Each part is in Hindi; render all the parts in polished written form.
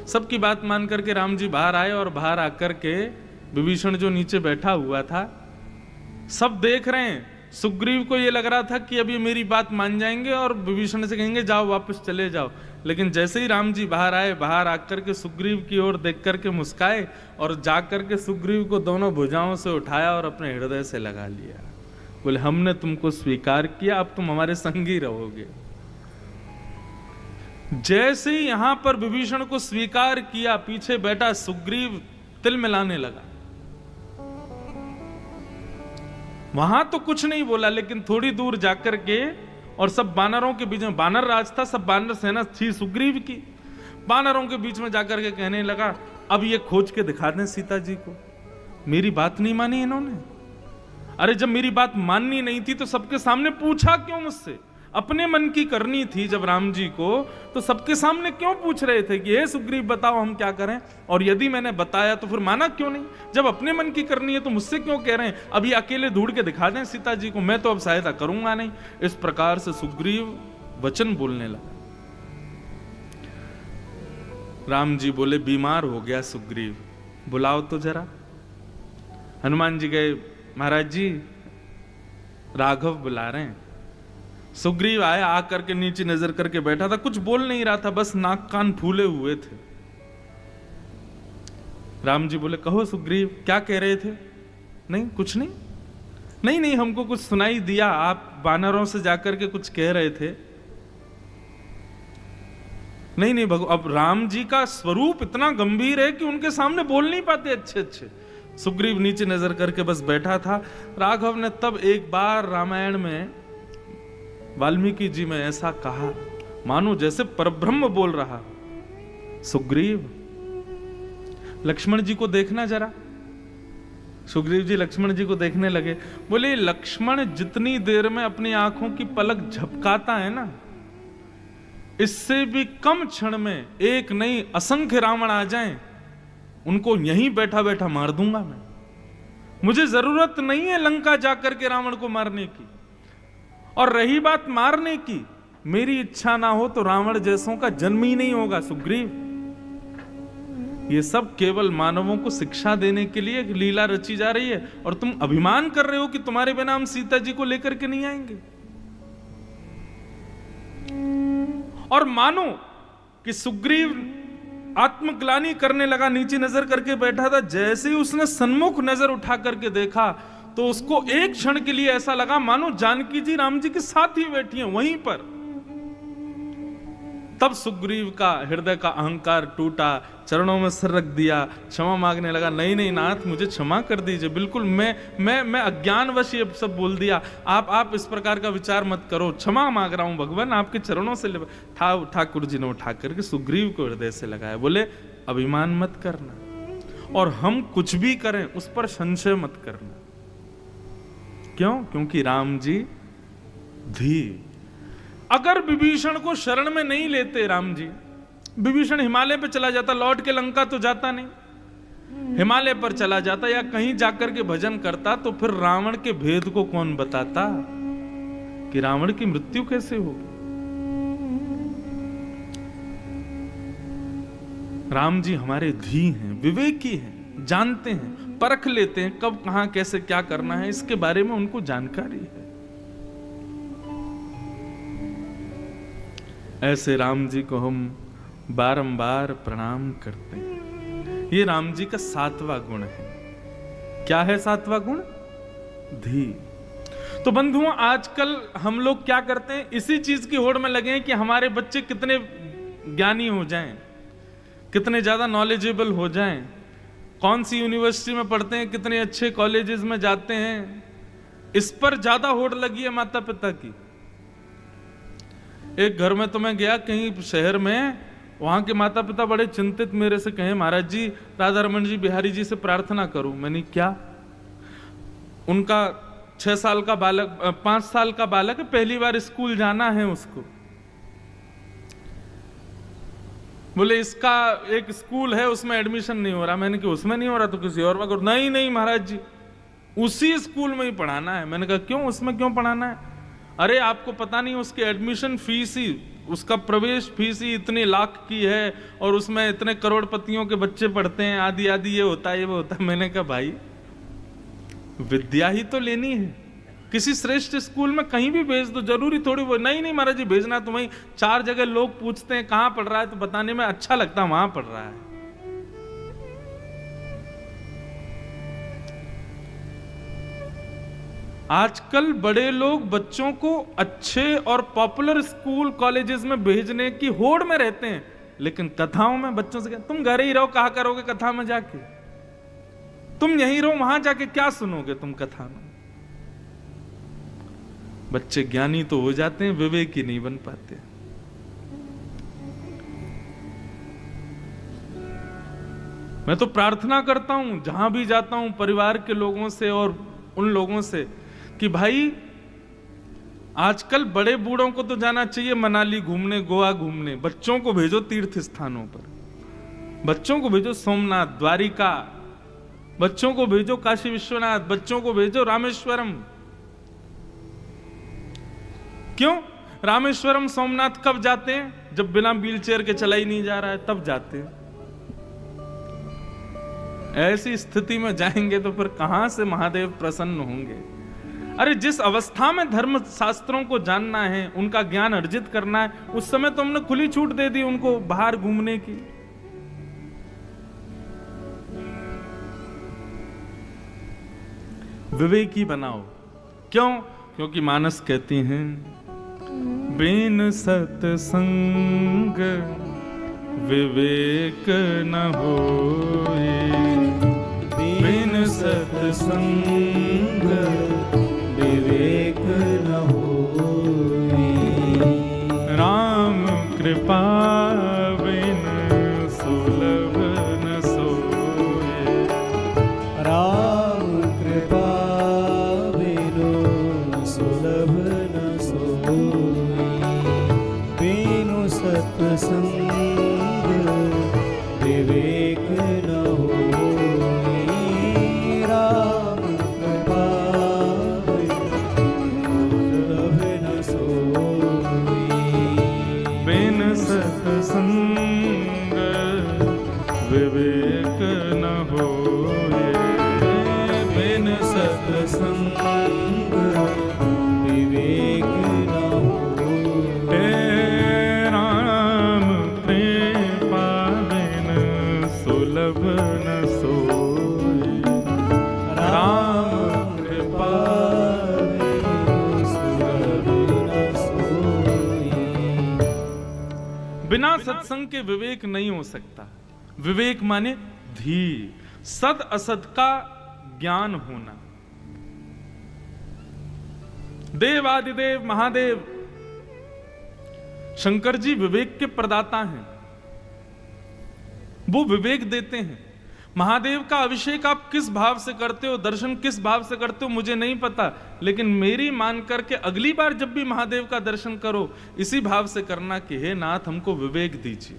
सबकी बात मान करके राम जी बाहर आए और बाहर आकर के विभीषण जो नीचे बैठा हुआ था, सब देख रहे हैं। सुग्रीव को ये लग रहा था कि अभी मेरी बात मान जाएंगे और विभीषण से कहेंगे जाओ वापस चले जाओ, लेकिन जैसे ही राम जी बाहर आए, बाहर आकर के सुग्रीव की ओर देख करके मुस्काए और जाकर के सुग्रीव को दोनों भुजाओं से उठाया और अपने हृदय से लगा लिया। बोले हमने तुमको स्वीकार किया, अब तुम हमारे संगी रहोगे। जैसे ही यहां पर विभीषण को स्वीकार किया, पीछे बैठा सुग्रीव तिल मिलाने लगा। वहां तो कुछ नहीं बोला, लेकिन थोड़ी दूर जाकर के और सब बानरों के बीच में, बानर राज था, सब बानर सेना थी सुग्रीव की, बानरों के बीच में जाकर के कहने लगा अब ये खोज के दिखा दें सीता जी को। मेरी बात नहीं मानी इन्होंने। अरे जब मेरी बात माननी नहीं थी तो सबके सामने पूछा क्यों मुझसे? अपने मन की करनी थी जब राम जी को, तो सबके सामने क्यों पूछ रहे थे कि हे सुग्रीव बताओ हम क्या करें? और यदि मैंने बताया तो फिर माना क्यों नहीं? जब अपने मन की करनी है तो मुझसे क्यों कह रहे हैं? अभी अकेले ढूंढ के दिखा दें सीता जी को, मैं तो अब सहायता करूंगा नहीं। इस प्रकार से सुग्रीव वचन बोलने लगा। राम जी बोले बीमार हो गया सुग्रीव, बुलाओ तो जरा। हनुमान जी गए, महाराज जी राघव बुला रहे हैं। सुग्रीव आया, आकर के नीचे नजर करके बैठा था, कुछ बोल नहीं रहा था, बस नाक कान फूले हुए थे। राम जी बोले कहो सुग्रीव क्या कह रहे थे? नहीं कुछ नहीं, नहीं नहीं हमको कुछ सुनाई दिया, आप बानरों से जाकर के कुछ कह रहे थे। नहीं नहीं अब राम जी का स्वरूप इतना गंभीर है कि उनके सामने बोल नहीं पाते अच्छे अच्छे। सुग्रीव नीचे नजर करके बस बैठा था। राघव ने तब एक बार रामायण में वाल्मीकि जी में ऐसा कहा, मानो जैसे परब्रह्म बोल रहा, सुग्रीव लक्ष्मण जी को देखना जरा। सुग्रीव जी लक्ष्मण जी को देखने लगे। बोले लक्ष्मण जितनी देर में अपनी आंखों की पलक झपकाता है ना, इससे भी कम क्षण में एक नहीं असंख्य रावण आ जाएं, उनको यहीं बैठा बैठा मार दूंगा मैं। मुझे जरूरत नहीं है लंका जाकर के रावण को मारने की। और रही बात मारने की, मेरी इच्छा ना हो तो रावण जैसों का जन्म ही नहीं होगा सुग्रीव। ये सब केवल मानवों को शिक्षा देने के लिए एक लीला रची जा रही है, और तुम अभिमान कर रहे हो कि तुम्हारे बिना हम सीता जी को लेकर के नहीं आएंगे। और मानो कि सुग्रीव आत्मग्लानि करने लगा, नीचे नजर करके बैठा था। जैसे ही उसने सन्मुख नजर उठा करके देखा तो उसको एक क्षण के लिए ऐसा लगा मानो जानकी जी राम जी के साथ ही बैठी हैं वहीं पर। तब सुग्रीव का हृदय का अहंकार टूटा, चरणों में सिर रख दिया, क्षमा मांगने लगा। नहीं नहीं नाथ मुझे क्षमा कर दीजिए, बिल्कुल मैं अज्ञानवश ये सब बोल दिया। आप इस प्रकार का विचार मत करो, क्षमा मांग रहा हूं भगवान आपके चरणों से। ठाकुर जी ने उठा करके सुग्रीव को हृदय से लगाया। बोले अभिमान मत करना, और हम कुछ भी करें उस पर संशय मत करना। क्यों? क्योंकि राम जी धी। अगर विभीषण को शरण में नहीं लेते राम जी, विभीषण हिमालय पे चला जाता, लौट के लंका तो जाता नहीं, हिमालय पर चला जाता या कहीं जाकर के भजन करता, तो फिर रावण के भेद को कौन बताता कि रावण की मृत्यु कैसे होगी। राम जी हमारे धी हैं, विवेकी हैं, जानते हैं, परख लेते हैं कब कहां कैसे क्या करना है, इसके बारे में उनको जानकारी है। ऐसे राम जी को हम बारंबार प्रणाम करते हैं। ये राम जी का 7वां गुण है। क्या है 7वां गुण? धी। तो बंधुओं आजकल हम लोग क्या करते हैं, इसी चीज की होड़ में लगे हैं कि हमारे बच्चे कितने ज्ञानी हो जाएं, कितने ज्यादा नॉलेजेबल हो जाएं, कौन सी यूनिवर्सिटी में पढ़ते हैं, कितने अच्छे कॉलेजेस में जाते हैं, इस पर ज्यादा होड़ लगी है माता पिता की। एक घर में तो मैं गया कहीं शहर में, वहां के माता पिता बड़े चिंतित मेरे से कहे महाराज जी राधा रमन जी बिहारी जी से प्रार्थना करूं। मैंने क्या? उनका 6 साल का बालक 5 साल का बालक है, पहली बार स्कूल जाना है उसको। बोले इसका एक स्कूल है उसमें एडमिशन नहीं हो रहा। मैंने कहा उसमें नहीं हो रहा तो किसी और में करो। नहीं नहीं महाराज जी उसी स्कूल में ही पढ़ाना है। मैंने कहा क्यों, उसमें क्यों पढ़ाना है? अरे आपको पता नहीं उसकी एडमिशन फीस ही उसका प्रवेश फीस ही इतनी लाख की है और उसमें इतने करोड़पतियों के बच्चे पढ़ते हैं, आदि आदि, ये होता है, ये वो होता है। मैंने कहा भाई विद्या ही तो लेनी है, किसी श्रेष्ठ स्कूल में कहीं भी भेज दो, जरूरी थोड़ी वो नहीं महाराज जी भेजना तुम्हें 4 जगह लोग पूछते हैं कहां पढ़ रहा है, तो बताने में अच्छा लगता वहां पढ़ रहा है। आजकल बड़े लोग बच्चों को अच्छे और पॉपुलर स्कूल कॉलेजेस में भेजने की होड़ में रहते हैं, लेकिन कथाओं में बच्चों से तुम घर ही रहो, कहा करोगे कथा में जाके, तुम यहीं रहो, वहां जाके क्या सुनोगे तुम कथा में। बच्चे ज्ञानी तो हो जाते हैं, विवेकी नहीं बन पाते। मैं तो प्रार्थना करता हूं जहां भी जाता हूं परिवार के लोगों से और उन लोगों से कि भाई आजकल बड़े बूढ़ों को तो जाना चाहिए मनाली घूमने, गोवा घूमने, बच्चों को भेजो तीर्थ स्थानों पर, बच्चों को भेजो सोमनाथ, द्वारिका, बच्चों को भेजो काशी विश्वनाथ, बच्चों को भेजो रामेश्वरम। क्यों रामेश्वरम सोमनाथ कब जाते हैं? जब बिना व्हीलचेयर के चला ही नहीं जा रहा है तब जाते हैं। ऐसी स्थिति में जाएंगे तो फिर कहां से महादेव प्रसन्न होंगे। अरे जिस अवस्था में धर्म शास्त्रों को जानना है, उनका ज्ञान अर्जित करना है, उस समय तो हमने खुली छूट दे दी उनको बाहर घूमने की। विवेकी बनाओ। क्यों? क्योंकि मानस कहती हैं बिन सत्संग विवेक न होए, बिन सत्संग विवेक न होए, राम कृपा बिन सुलभ न सोए, राम कृपा बिनु सुलभ न सोए, बिनु सत्संग विवेक न होए, राम कृपा सुलभ न सोए, बिन सत्संग विवेक न होए, बिन सत्संग विवेक न होए, राम कृपा बिन सुलभ न सोए, राम कृपा बिनु सुलभ न सोए। बिना सत्संग के विवेक नहीं हो सकता। विवेक माने धीर, सद असद का ज्ञान होना। देवादिदेव महादेव शंकर जी विवेक के प्रदाता हैं, वो विवेक देते हैं। महादेव का अभिषेक आप किस भाव से करते हो, दर्शन किस भाव से करते हो मुझे नहीं पता, लेकिन मेरी मान करके अगली बार जब भी महादेव का दर्शन करो इसी भाव से करना कि हे नाथ हमको विवेक दीजिए।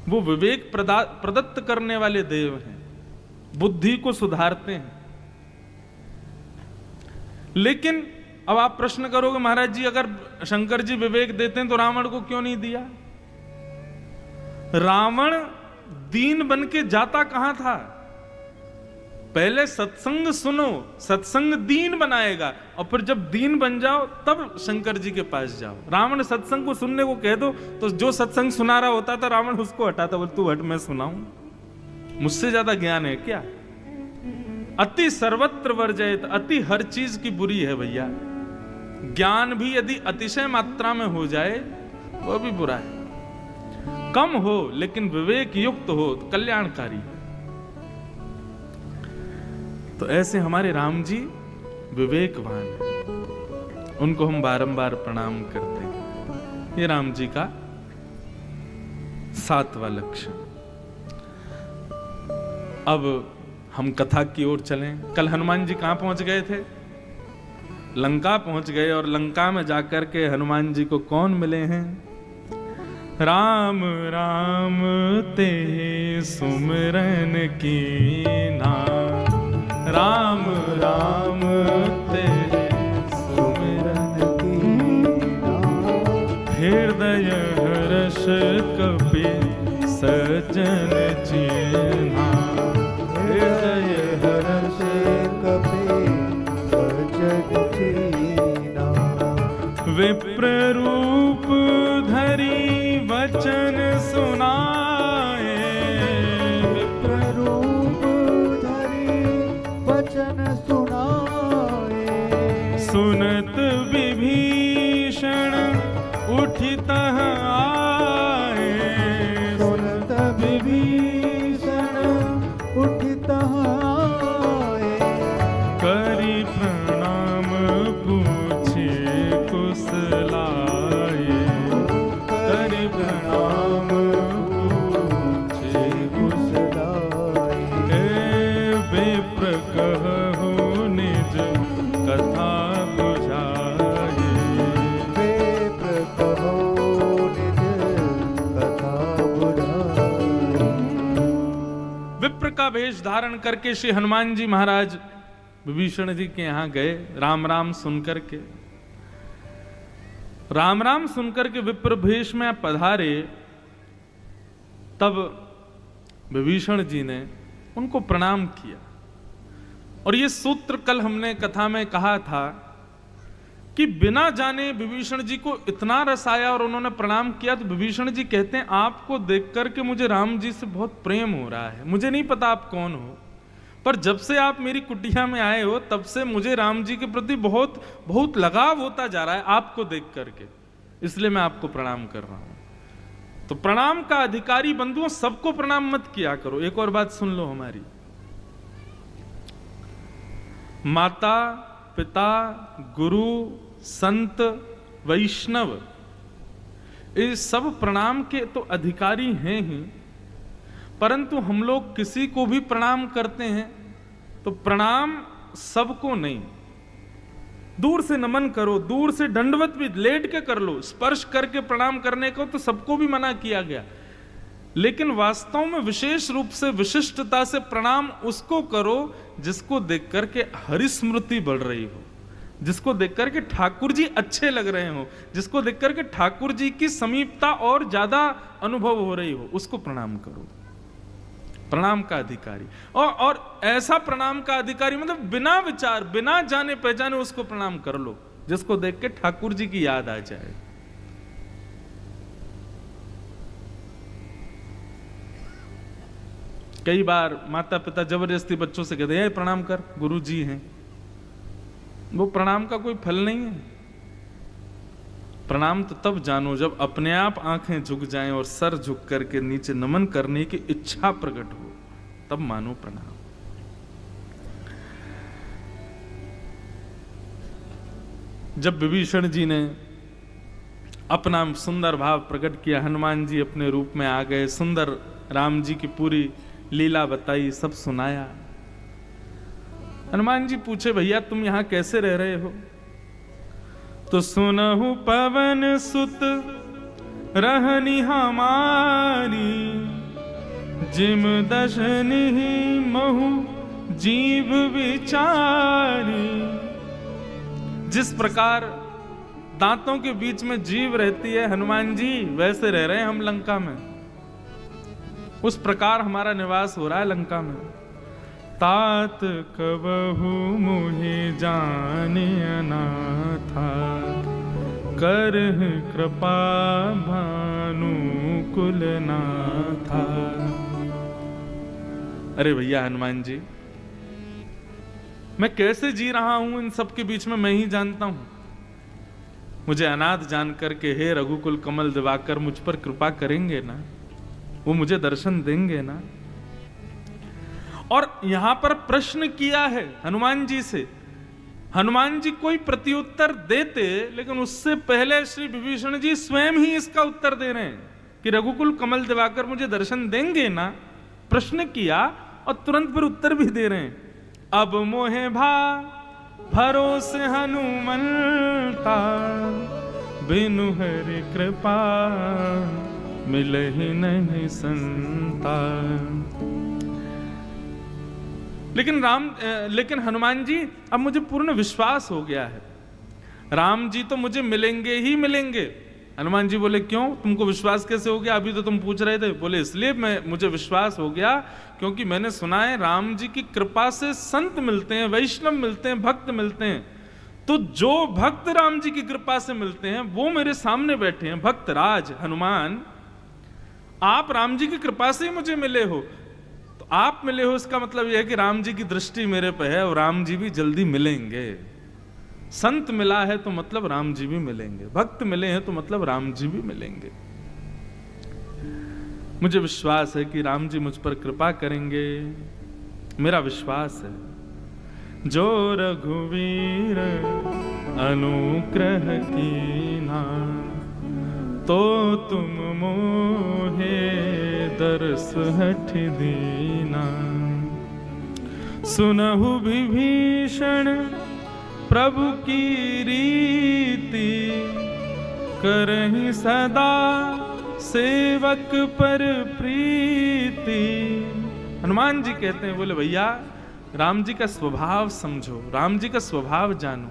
वो विवेक प्रदत्त करने वाले देव हैं, बुद्धि को सुधारते हैं। लेकिन अब आप प्रश्न करोगे महाराज जी अगर शंकर जी विवेक देते हैं तो रावण को क्यों नहीं दिया? रावण दीन बन के जाता कहां था? पहले सत्संग सुनो, सत्संग दीन बनाएगा, और फिर जब दीन बन जाओ तब शंकर जी के पास जाओ। रावण सत्संग को सुनने को कह दो तो जो सत्संग सुना रहा होता था रावण उसको हटाता, बोल तू हट मैं सुनाऊं, मुझसे ज्यादा ज्ञान है क्या? अति सर्वत्र वर्जयत, अति हर चीज की बुरी है भैया। ज्ञान भी यदि अतिशय मात्रा में हो जाए वो भी बुरा है। कम हो लेकिन विवेक युक्त हो तो कल्याणकारी। तो ऐसे हमारे राम जी विवेकवान हैं, उनको हम बारंबार प्रणाम करते हैं। ये राम जी का 7वां लक्षण। अब हम कथा की ओर चलें। कल हनुमान जी कहां पहुंच गए थे? लंका पहुंच गए, और लंका में जाकर के हनुमान जी को कौन मिले हैं? राम राम ते सुमिरन कीना, राम राम ते सुमिरन कीना, हृदय सज्जन चिन्हा हृदय हर्ष कपे सजन चीना। विप्र रूप धरी वचन सुनाए, रूप धरी वचन सुनाए। सुनत विभीषण उठितः आए, सुनत विभीषण उठितः आए। करि प्रणाम पूछे कुशलाए, करि प्रणाम पूछे कुशलाए। हे विप्र कहु निज कथा बुझाए, विप्र कहो निज कथा बुझाए। विप्र का वेश धारण करके श्री हनुमान जी महाराज विभीषण जी के यहां गए। राम राम सुनकर के, राम राम सुनकर के विप्र भेष में पधारे। तब विभीषण जी ने उनको प्रणाम किया। और ये सूत्र कल हमने कथा में कहा था कि बिना जाने विभीषण जी को इतना रस आया और उन्होंने प्रणाम किया। तो विभीषण जी कहते हैं, आपको देख करके मुझे राम जी से बहुत प्रेम हो रहा है। मुझे नहीं पता आप कौन हो, पर जब से आप मेरी कुटिया में आए हो तब से मुझे राम जी के प्रति बहुत बहुत लगाव होता जा रहा है आपको देख करके, इसलिए मैं आपको प्रणाम कर रहा हूं। तो प्रणाम का अधिकारी बंधुओं, सबको प्रणाम मत किया करो। एक और बात सुन लो हमारी, माता पिता गुरु संत वैष्णव ये सब प्रणाम के तो अधिकारी हैं ही, परंतु हम लोग किसी को भी प्रणाम करते हैं तो प्रणाम सबको नहीं, दूर से नमन करो, दूर से दंडवत भी लेट के कर लो। स्पर्श करके प्रणाम करने को तो सबको भी मना किया गया, लेकिन वास्तव में विशेष रूप से विशिष्टता से प्रणाम उसको करो जिसको देख करके हरिस्मृति बढ़ रही हो, जिसको देख करके ठाकुर जी अच्छे लग रहे हो, जिसको देख करके ठाकुर जी की समीपता और ज्यादा अनुभव हो रही हो, उसको प्रणाम करो। प्रणाम का अधिकारी और ऐसा प्रणाम का अधिकारी मतलब बिना विचार बिना जाने पहचाने उसको प्रणाम कर लो जिसको देख के ठाकुर जी की याद आ जाए। कई बार माता पिता जबरदस्ती बच्चों से कहते हैं प्रणाम कर, गुरु जी हैं। वो प्रणाम का कोई फल नहीं है। प्रणाम तो तब जानो जब अपने आप आंखें झुक जाएं और सर झुक करके नीचे नमन करने की इच्छा प्रकट हो, तब मानो प्रणाम। जब विभीषण जी ने अपना सुंदर भाव प्रकट किया, हनुमान जी अपने रूप में आ गए, सुंदर राम जी की पूरी लीला बताई, सब सुनाया। हनुमान जी पूछे, भैया तुम यहां कैसे रह रहे हो? तो सुनहु पवन सुत रहनी हमारी, जिम दशनि महु जीव विचारी। जिस प्रकार दांतों के बीच में जीव रहती है हनुमान जी, वैसे रह रहे हैं हम लंका में, उस प्रकार हमारा निवास हो रहा है लंका में। तात कबहु मुहि जानिय नाथा, करह कृपा भानु कुल नाथा। अरे भैया हनुमान जी, मैं कैसे जी रहा हूं इन सब के बीच में मैं ही जानता हूं। मुझे अनाथ जान करके हे रघुकुल कमल दिवाकर मुझ पर कृपा करेंगे ना, वो मुझे दर्शन देंगे ना। और यहां पर प्रश्न किया है हनुमान जी से, हनुमान जी कोई प्रत्युत्तर देते, लेकिन उससे पहले श्री विभीषण जी स्वयं ही इसका उत्तर दे रहे हैं कि रघुकुल कमल दिवाकर मुझे दर्शन देंगे ना। प्रश्न किया और तुरंत फिर उत्तर भी दे रहे हैं। अब मोहे भरोसे हनुमंता, बिनु हरि कृपा मिलहि नहीं संता। लेकिन हनुमान जी अब मुझे पूर्ण विश्वास हो गया है, राम जी तो मुझे मिलेंगे ही मिलेंगे, हनुमान जी बोले क्यों, तुमको विश्वास कैसे हो गया, अभी तो तुम पूछ रहे थे। बोले इसलिए मुझे विश्वास हो गया क्योंकि मैंने सुना है राम जी की कृपा से संत मिलते हैं, वैष्णव मिलते हैं, भक्त मिलते हैं। तो जो भक्त राम जी की कृपा से मिलते हैं वो मेरे सामने बैठे हैं, भक्त राज हनुमान। आप राम जी की कृपा से ही मुझे मिले हो, तो आप मिले हो इसका मतलब यह है कि राम जी की दृष्टि मेरे पे है और राम जी भी जल्दी मिलेंगे। संत मिला है तो मतलब राम जी भी मिलेंगे, भक्त मिले हैं तो मतलब राम जी भी मिलेंगे। मुझे विश्वास है कि राम जी मुझ पर कृपा करेंगे, मेरा विश्वास है। जो रघुवीर अनुग्रह कीना, तो तुम मोहे दरस हठ दीना। सुनहु विभीषण प्रभु की रीति, करहि सदा सेवक पर प्रीति। हनुमान जी कहते हैं, बोले भैया राम जी का स्वभाव समझो, राम जी का स्वभाव जानो।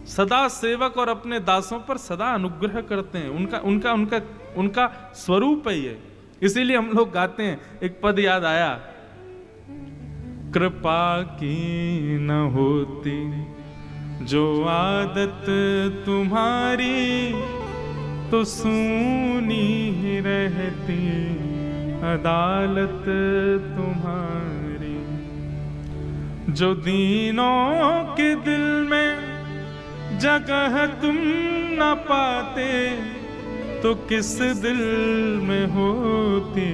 सदा सेवक और अपने दासों पर सदा अनुग्रह करते हैं, उनका उनका उनका उनका स्वरूप है ये। इसीलिए हम लोग गाते हैं, एक पद याद आया, कृपा की न होती जो आदत तुम्हारी, तो सूनी ही रहती अदालत तुम्हारी। जो दीनों के दिल में जगह तुम न पाते, तो किस दिल में होती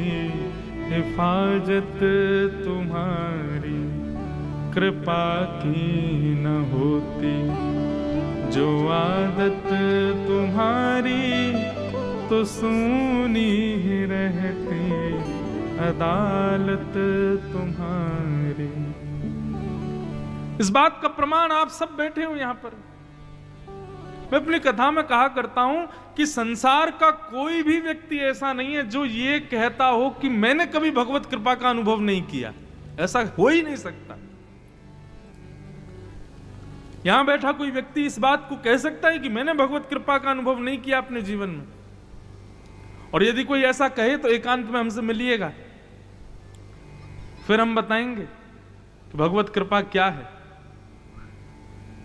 हिफाजत तुम्हारी। कृपा की न होती जो आदत तुम्हारी, तो सूनी ही रहती अदालत तुम्हारी। इस बात का प्रमाण आप सब बैठे हो यहां पर। मैं अपनी कथा में कहा करता हूं कि संसार का कोई भी व्यक्ति ऐसा नहीं है जो ये कहता हो कि मैंने कभी भगवत कृपा का अनुभव नहीं किया। ऐसा हो ही नहीं सकता। यहां बैठा कोई व्यक्ति इस बात को कह सकता है कि मैंने भगवत कृपा का अनुभव नहीं किया अपने जीवन में? और यदि कोई ऐसा कहे तो एकांत में हमसे मिलिएगा, फिर हम बताएंगे कि भगवत कृपा क्या है।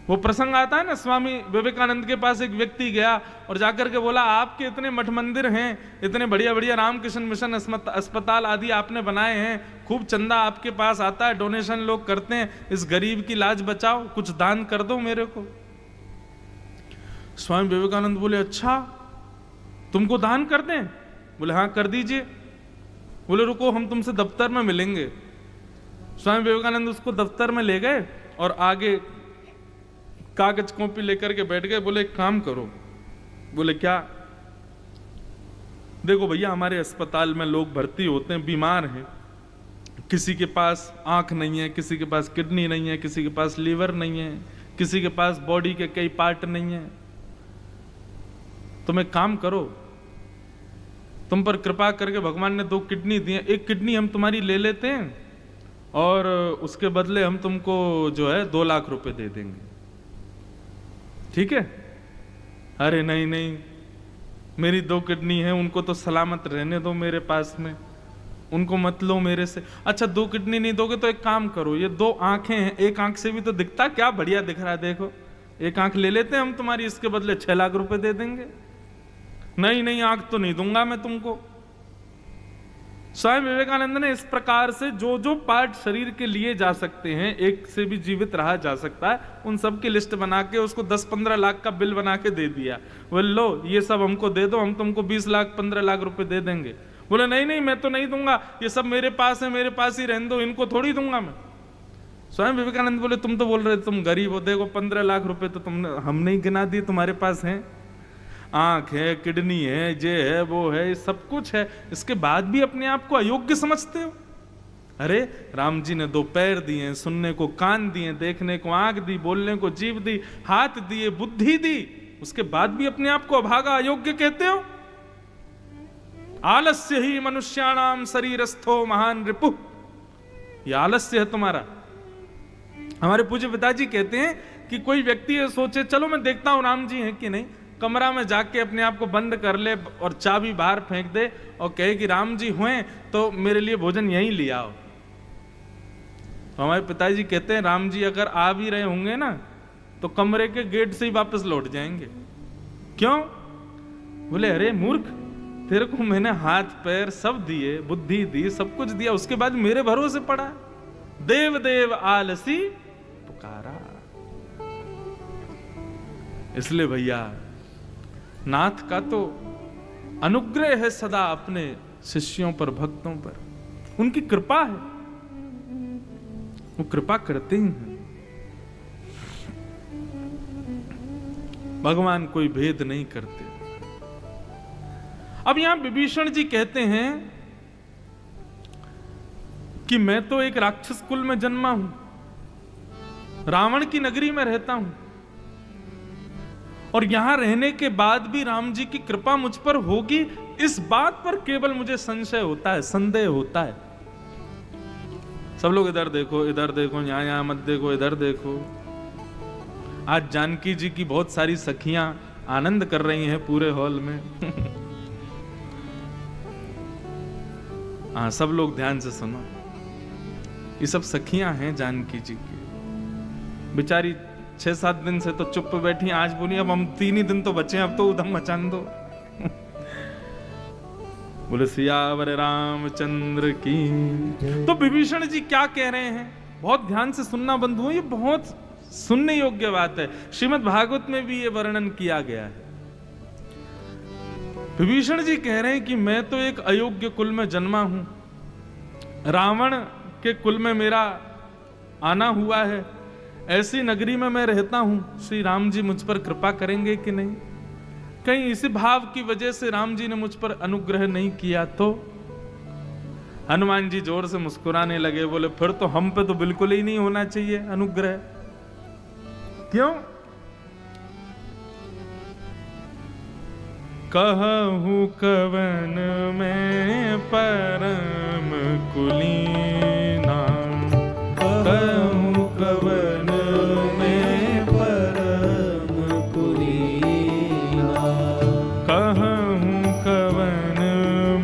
वो प्रसंग आता है ना, स्वामी विवेकानंद के पास एक व्यक्ति गया और जाकर के बोला, आपके इतने मठ मंदिर हैं, इतने बढ़िया बढ़िया रामकृष्ण मिशन अस्पताल आदि आपने बनाए हैं, खूब चंदा आपके पास आता है, डोनेशन लोग करते हैं, इस गरीब की लाज बचाओ, कुछ दान कर दो मेरे को। स्वामी विवेकानंद बोले, अच्छा तुमको दान कर दें? बोले हाँ कर दीजिए। बोले रुको हम तुमसे दफ्तर में मिलेंगे। स्वामी विवेकानंद उसको दफ्तर में ले गए और आगे कागज कॉपी लेकर के बैठ गए। बोले एक काम करो। बोले क्या? देखो भैया हमारे अस्पताल में लोग भर्ती होते हैं, बीमार हैं, किसी के पास आंख नहीं है, किसी के पास किडनी नहीं है, किसी के पास लीवर नहीं है, किसी के पास बॉडी के कई पार्ट नहीं है। तुम एक काम करो, तुम पर कृपा करके भगवान ने 2 किडनी दी है, एक किडनी हम तुम्हारी ले लेते हैं और उसके बदले हम तुमको जो है 2 लाख रुपए दे देंगे, ठीक है? अरे नहीं नहीं, मेरी 2 किडनी है, उनको तो सलामत रहने दो मेरे पास में, उनको मत लो मेरे से। अच्छा 2 किडनी नहीं दोगे तो एक काम करो, ये 2 आंखें हैं, एक आंख से भी तो दिखता क्या बढ़िया दिख रहा है, देखो एक आंख ले लेते हैं हम तुम्हारी, इसके बदले 6 लाख रुपए दे देंगे। नहीं नहीं आंख तो नहीं दूंगा मैं तुमको। स्वामी विवेकानंद ने इस प्रकार से जो जो पार्ट शरीर के लिए जा सकते हैं, एक से भी जीवित रहा जा सकता है, उन सब की लिस्ट बना के उसको 10-15 लाख का बिल बना के दे दिया। बोले लो ये सब हमको दे दो, हम तुमको 20 लाख 15 लाख रुपए दे देंगे। बोले नहीं नहीं मैं तो नहीं दूंगा, ये सब मेरे पास है, मेरे पास ही रहने दो, इनको थोड़ी दूंगा मैं। स्वामी विवेकानंद बोले तुम तो बोल रहे तुम गरीब हो, देखो 15 लाख रुपए तो तुमने हमने ही गिना दिए, तुम्हारे पास हैं, आंख है, किडनी है, जे है, वो है, सब कुछ है, इसके बाद भी अपने आप को अयोग्य समझते हो। अरे राम जी ने 2 पैर दिए, सुनने को कान दिए, देखने को आंख दी, बोलने को जीभ दी, हाथ दिए, बुद्धि दी, उसके बाद भी अपने आप को अभागा अयोग्य कहते हो। आलस्य ही मनुष्याणाम शरीरस्थो महान रिपुः, ये आलस्य है तुम्हारा। हमारे पूज्य पिताजी कहते हैं कि कोई व्यक्ति ये सोचे चलो मैं देखता हूं राम जी हैं कि नहीं, कमरा में जाके अपने आप को बंद कर ले और चाबी बाहर फेंक दे और कहे कि राम जी हुए तो मेरे लिए भोजन यहीं ले आओ। तो हमारे पिताजी कहते हैं राम जी अगर आ भी रहे होंगे ना तो कमरे के गेट से ही वापस लौट जाएंगे। क्यों? बोले अरे मूर्ख, तेरे को मैंने हाथ पैर सब दिए, बुद्धि दी, सब कुछ दिया, उसके बाद मेरे भरोसे पड़ा, देव देव आलसी पुकारा। इसलिए भैया नाथ का तो अनुग्रह है सदा अपने शिष्यों पर, भक्तों पर, उनकी कृपा है, वो कृपा करते ही हैं। भगवान कोई भेद नहीं करते। अब यहां विभीषण जी कहते हैं कि मैं तो एक राक्षस कुल में जन्मा हूं, रावण की नगरी में रहता हूं, और यहां रहने के बाद भी राम जी की कृपा मुझ पर होगी, इस बात पर केवल मुझे संशय होता है, संदेह होता है। सब लोग इधर देखो, इधर देखो, यहां मत देखो, इधर देखो। आज जानकी जी की बहुत सारी सखियां आनंद कर रही हैं पूरे हॉल में। हाँ, सब लोग ध्यान से सुनो, ये सब सखियां हैं जानकी जी की। बेचारी 6-7 दिन से तो चुप बैठी, आज बोली अब हम 3 ही दिन तो बचे, अब तो उधम मचान दो। बोले सियावर रामचंद्र की। तो विभीषण जी क्या कह रहे हैं, बहुत ध्यान से सुनना बंधुओं, ये बहुत सुनने योग्य बात है। श्रीमद् भागवत में भी ये वर्णन किया गया है। विभीषण जी कह रहे हैं कि मैं तो एक अयोग्य कुल में जन्मा हूं, रावण के कुल में मेरा आना हुआ है, ऐसी नगरी में मैं रहता हूं, श्री राम जी मुझ पर कृपा करेंगे कि नहीं? कहीं इसी भाव की वजह से राम जी ने मुझ पर अनुग्रह नहीं किया तो? हनुमान जी जोर से मुस्कुराने लगे, बोले फिर तो हम पे तो बिल्कुल ही नहीं होना चाहिए अनुग्रह। क्यों? कहूँ कवन में परम कुलीना, कहूँ कवन में परम कुलीना, कहूँ कवन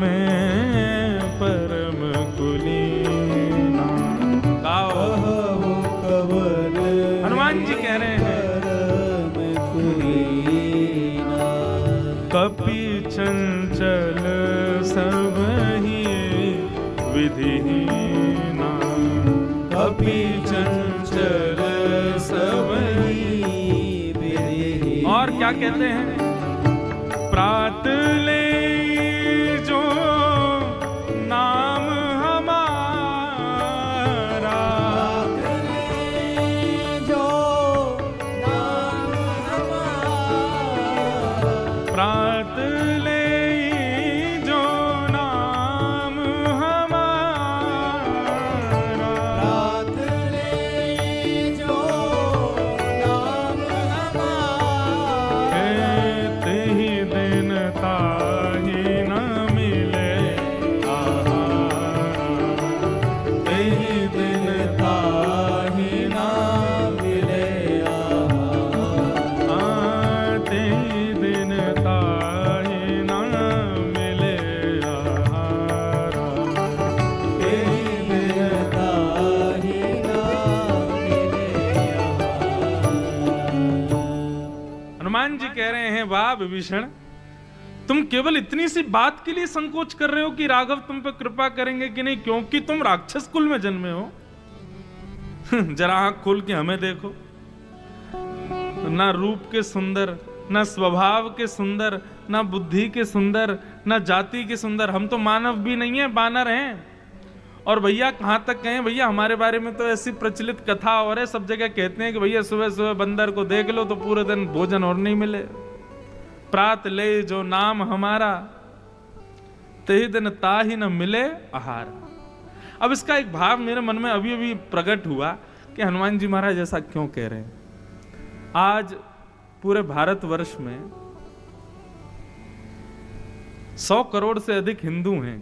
में परम कुलीना। कहूँ कवन, हनुमान जी कह रहे हैं कपि चंचल सब ही विधिहीना, कपि चंचल सब ही विधिहीना। और क्या कहते हैं? प्रात ले जो नाम हमारा, प्रात ले जो नाम हमारा, प्रात ले जो नाम हमारा, ते ही दिन ताहि न मिले आहारा, ते ही दिन ताहि न मिले आहारा, ते ही दिन ताहि न मिले आहारा, ते ही दिन ताहि न मिले आहारा। हनुमान जी कह रहे हैं वाह विभीषण, तुम केवल इतनी सी बात के लिए संकोच कर रहे हो कि राघव तुम पे कृपा करेंगे कि नहीं, क्योंकि तुम राक्षस कुल में जन्मे हो। जरा आंख खोल के हमें देखो, ना रूप के सुंदर, ना स्वभाव के सुंदर, ना बुद्धि के सुंदर, ना जाति के सुंदर, हम तो मानव भी नहीं है, बानर हैं। और भैया कहां तक कहें, भैया हमारे बारे में तो ऐसी प्रचलित कथा और है, सब जगह कहते हैं कि भैया सुबह सुबह बंदर को देख लो तो पूरे दिन भोजन और नहीं मिले। प्रात ले जो नाम हमारा, ते दिन ताहि न मिले आहार। अब इसका एक भाव मेरे मन में अभी अभी प्रकट हुआ कि हनुमान जी महाराज ऐसा क्यों कह रहे हैं। आज पूरे भारतवर्ष में 100 करोड़ से अधिक हिंदू हैं,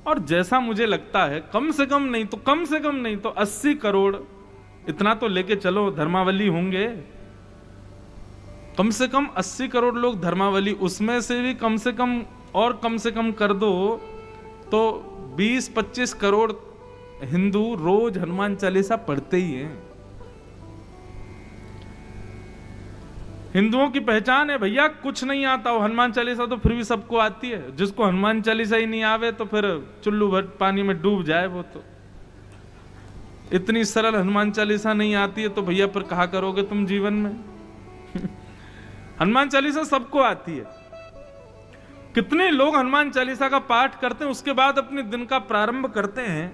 और जैसा मुझे लगता है कम से कम नहीं तो 80 करोड़, इतना तो लेके चलो धर्मावली होंगे। कम से कम 80 करोड़ लोग धर्मावली, उसमें से भी कम से कम कर दो तो 20-25 करोड़ हिंदू रोज हनुमान चालीसा पढ़ते ही हैं। हिंदुओं की पहचान है भैया, कुछ नहीं आता हो, हनुमान चालीसा तो फिर भी सबको आती है। जिसको हनुमान चालीसा ही नहीं आवे तो फिर चुल्लू भर पानी में डूब जाए। वो तो इतनी सरल हनुमान चालीसा नहीं आती है तो भैया फिर कहा करोगे तुम जीवन में। हनुमान चालीसा सबको आती है। कितने लोग हनुमान चालीसा का पाठ करते हैं, उसके बाद अपने दिन का प्रारंभ करते हैं।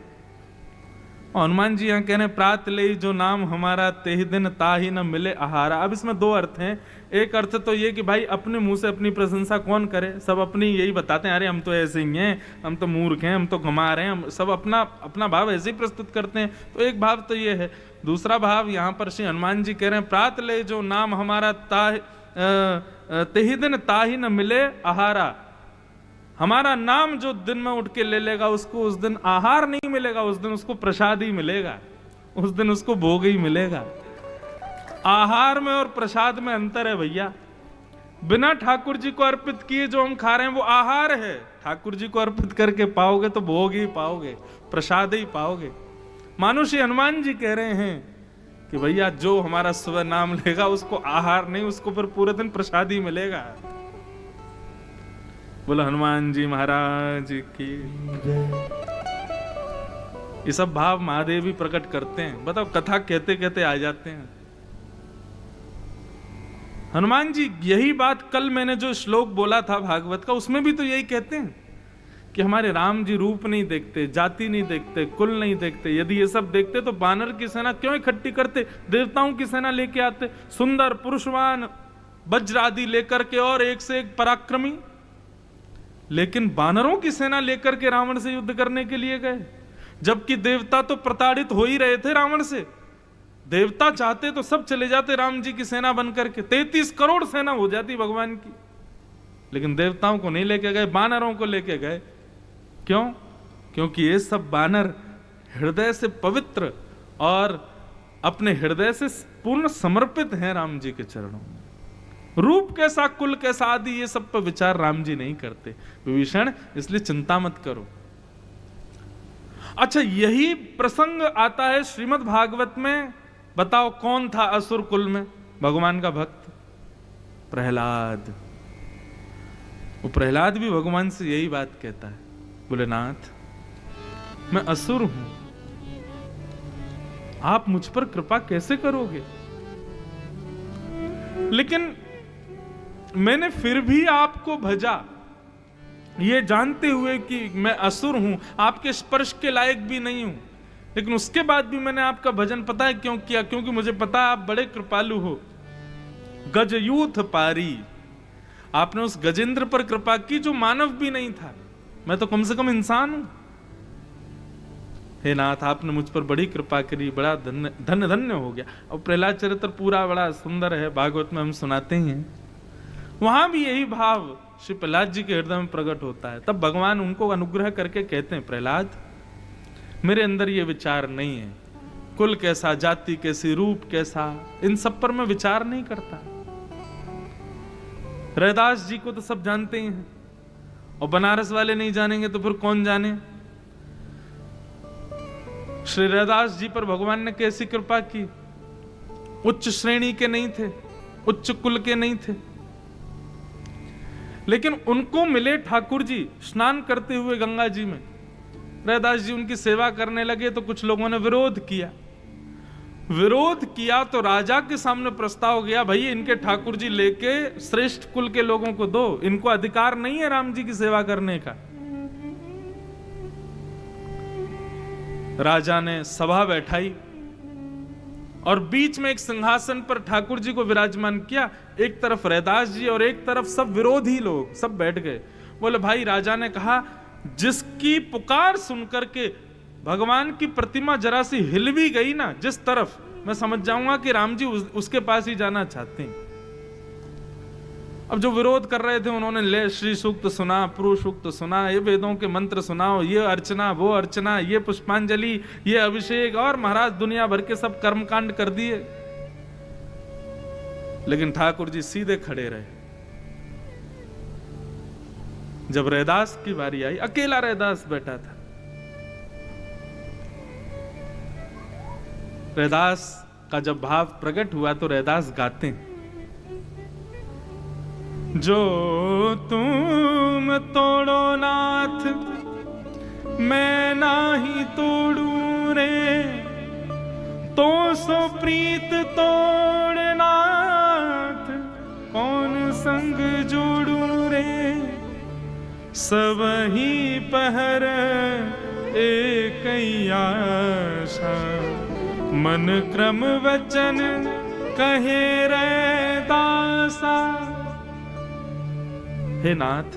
और हनुमान जी यहाँ कह रहे हैं प्रात ले जो नाम हमारा तेहि दिन ताहि न मिले आहारा। अब इसमें दो अर्थ हैं। एक अर्थ तो ये कि भाई अपने मुंह से अपनी प्रशंसा कौन करे, सब अपनी यही बताते हैं, अरे हम तो ऐसे ही हैं, हम तो मूर्ख हैं, हम तो गंवार हैं, हम सब अपना अपना भाव ऐसे ही प्रस्तुत करते हैं। तो एक भाव तो ये है। दूसरा भाव यहाँ पर श्री हनुमान जी कह रहे हैं प्रात ले जो नाम हमारा तेहि दिन ताहि न मिले आहारा। हमारा नाम जो दिन में उठ के ले लेगा उसको उस दिन आहार नहीं मिलेगा, उस दिन उसको प्रसाद ही मिलेगा, उस दिन उसको भोग ही मिलेगा। आहार में और प्रसाद में अंतर है भैया। बिना ठाकुर जी को अर्पित किए जो हम खा रहे हैं वो आहार है। ठाकुर जी को अर्पित करके पाओगे तो भोग ही पाओगे, प्रसाद ही पाओगे। मानो श्री हनुमान जी कह रहे हैं कि भैया जो हमारा सुबह नाम लेगा उसको आहार नहीं, उसको फिर पूरे दिन प्रसाद ही मिलेगा। बोलो हनुमान जी महाराज की। ये सब भाव महादेव भी प्रकट करते हैं। बताओ, कथा कहते कहते आ जाते हैं। हनुमान जी यही बात कल मैंने जो श्लोक बोला था भागवत का, उसमें भी तो यही कहते हैं कि हमारे राम जी रूप नहीं देखते, जाति नहीं देखते, कुल नहीं देखते। यदि ये सब देखते तो बानर की सेना क्यों इकट्ठी करते, देवताओं की सेना लेके आते, सुंदर पुरुषवान वज्र आदि लेकर के और एक से एक पराक्रमी। लेकिन बानरों की सेना लेकर के रावण से युद्ध करने के लिए गए, जबकि देवता तो प्रताड़ित हो ही रहे थे रावण से। देवता चाहते तो सब चले जाते राम जी की सेना बनकर के, 33 करोड़ सेना हो जाती भगवान की। लेकिन देवताओं को नहीं लेके गए, बानरों को लेके गए। क्यों? क्योंकि ये सब बानर हृदय से पवित्र और अपने हृदय से पूर्ण समर्पित हैं राम जी के चरणों में। रूप कैसा, कुल कैसा आदि ये सब पर विचार राम जी नहीं करते विभीषण, इसलिए चिंता मत करो। अच्छा, यही प्रसंग आता है श्रीमद् भागवत में। बताओ कौन था असुर कुल में भगवान का भक्त? प्रहलाद। वो प्रहलाद भी भगवान से यही बात कहता है, बोले नाथ मैं असुर हूं, आप मुझ पर कृपा कैसे करोगे? लेकिन मैंने फिर भी आपको भजा, ये जानते हुए कि मैं असुर हूं, आपके स्पर्श के लायक भी नहीं हूं। लेकिन उसके बाद भी मैंने आपका भजन पता है क्यों किया? क्योंकि मुझे पता है आप बड़े कृपालु हो। गजयूथ पारी, आपने उस गजेंद्र पर कृपा की जो मानव भी नहीं था, मैं तो कम से कम इंसान हूं। हे नाथ, आपने मुझ पर बड़ी कृपा करी, बड़ा धन्य धन्य हो गया। और प्रहलाद चरित्र पूरा बड़ा सुंदर है, भागवत में हम सुनाते हैं। वहां भी यही भाव श्री प्रहलाद जी के हृदय में प्रकट होता है। तब भगवान उनको अनुग्रह करके कहते हैं, प्रहलाद मेरे अंदर ये विचार नहीं है, कुल कैसा, जाति कैसी, रूप कैसा, इन सब पर मैं विचार नहीं करता। रैदास जी को तो सब जानते ही हैं, और बनारस वाले नहीं जानेंगे तो फिर कौन जाने। श्री रैदास जी पर भगवान ने कैसी कृपा की। उच्च श्रेणी के नहीं थे, उच्च कुल के नहीं थे, लेकिन उनको मिले ठाकुर जी स्नान करते हुए गंगा जी में। रैदास जी उनकी सेवा करने लगे तो कुछ लोगों ने विरोध किया। विरोध किया तो राजा के सामने प्रस्ताव गया, भाई इनके ठाकुर जी लेके श्रेष्ठ कुल के लोगों को दो, इनको अधिकार नहीं है राम जी की सेवा करने का। राजा ने सभा बैठाई और बीच में एक सिंहासन पर ठाकुर जी को विराजमान किया। एक तरफ रैदास जी और एक तरफ सब विरोधी लोग, सब बैठ गए। बोले भाई, राजा ने कहा जिसकी पुकार सुनकर के भगवान की प्रतिमा जरा सी हिल भी गई ना जिस तरफ, मैं समझ जाऊंगा कि राम जी उसके पास ही जाना चाहते हैं। अब जो विरोध कर रहे थे उन्होंने ले श्री सूक्त सुना, पुरुष सूक्त सुना, ये वेदों के मंत्र सुनाओ, ये अर्चना, वो अर्चना, ये पुष्पांजलि, ये अभिषेक, और महाराज दुनिया भर के सब कर्मकांड कर दिए। लेकिन ठाकुर जी सीधे खड़े रहे। जब रैदास की बारी आई, अकेला रैदास बैठा था। रैदास का जब भाव प्रकट हुआ तो रैदास गाते हैं, जो तुम तोड़ो नाथ मैं नाही तोड़ू रे, तो सो प्रीत तोड़ नाथ कौन संग जोड़ू रे, सब ही पहर एक आशा, मन क्रम वचन कहे रैदासा। हे नाथ,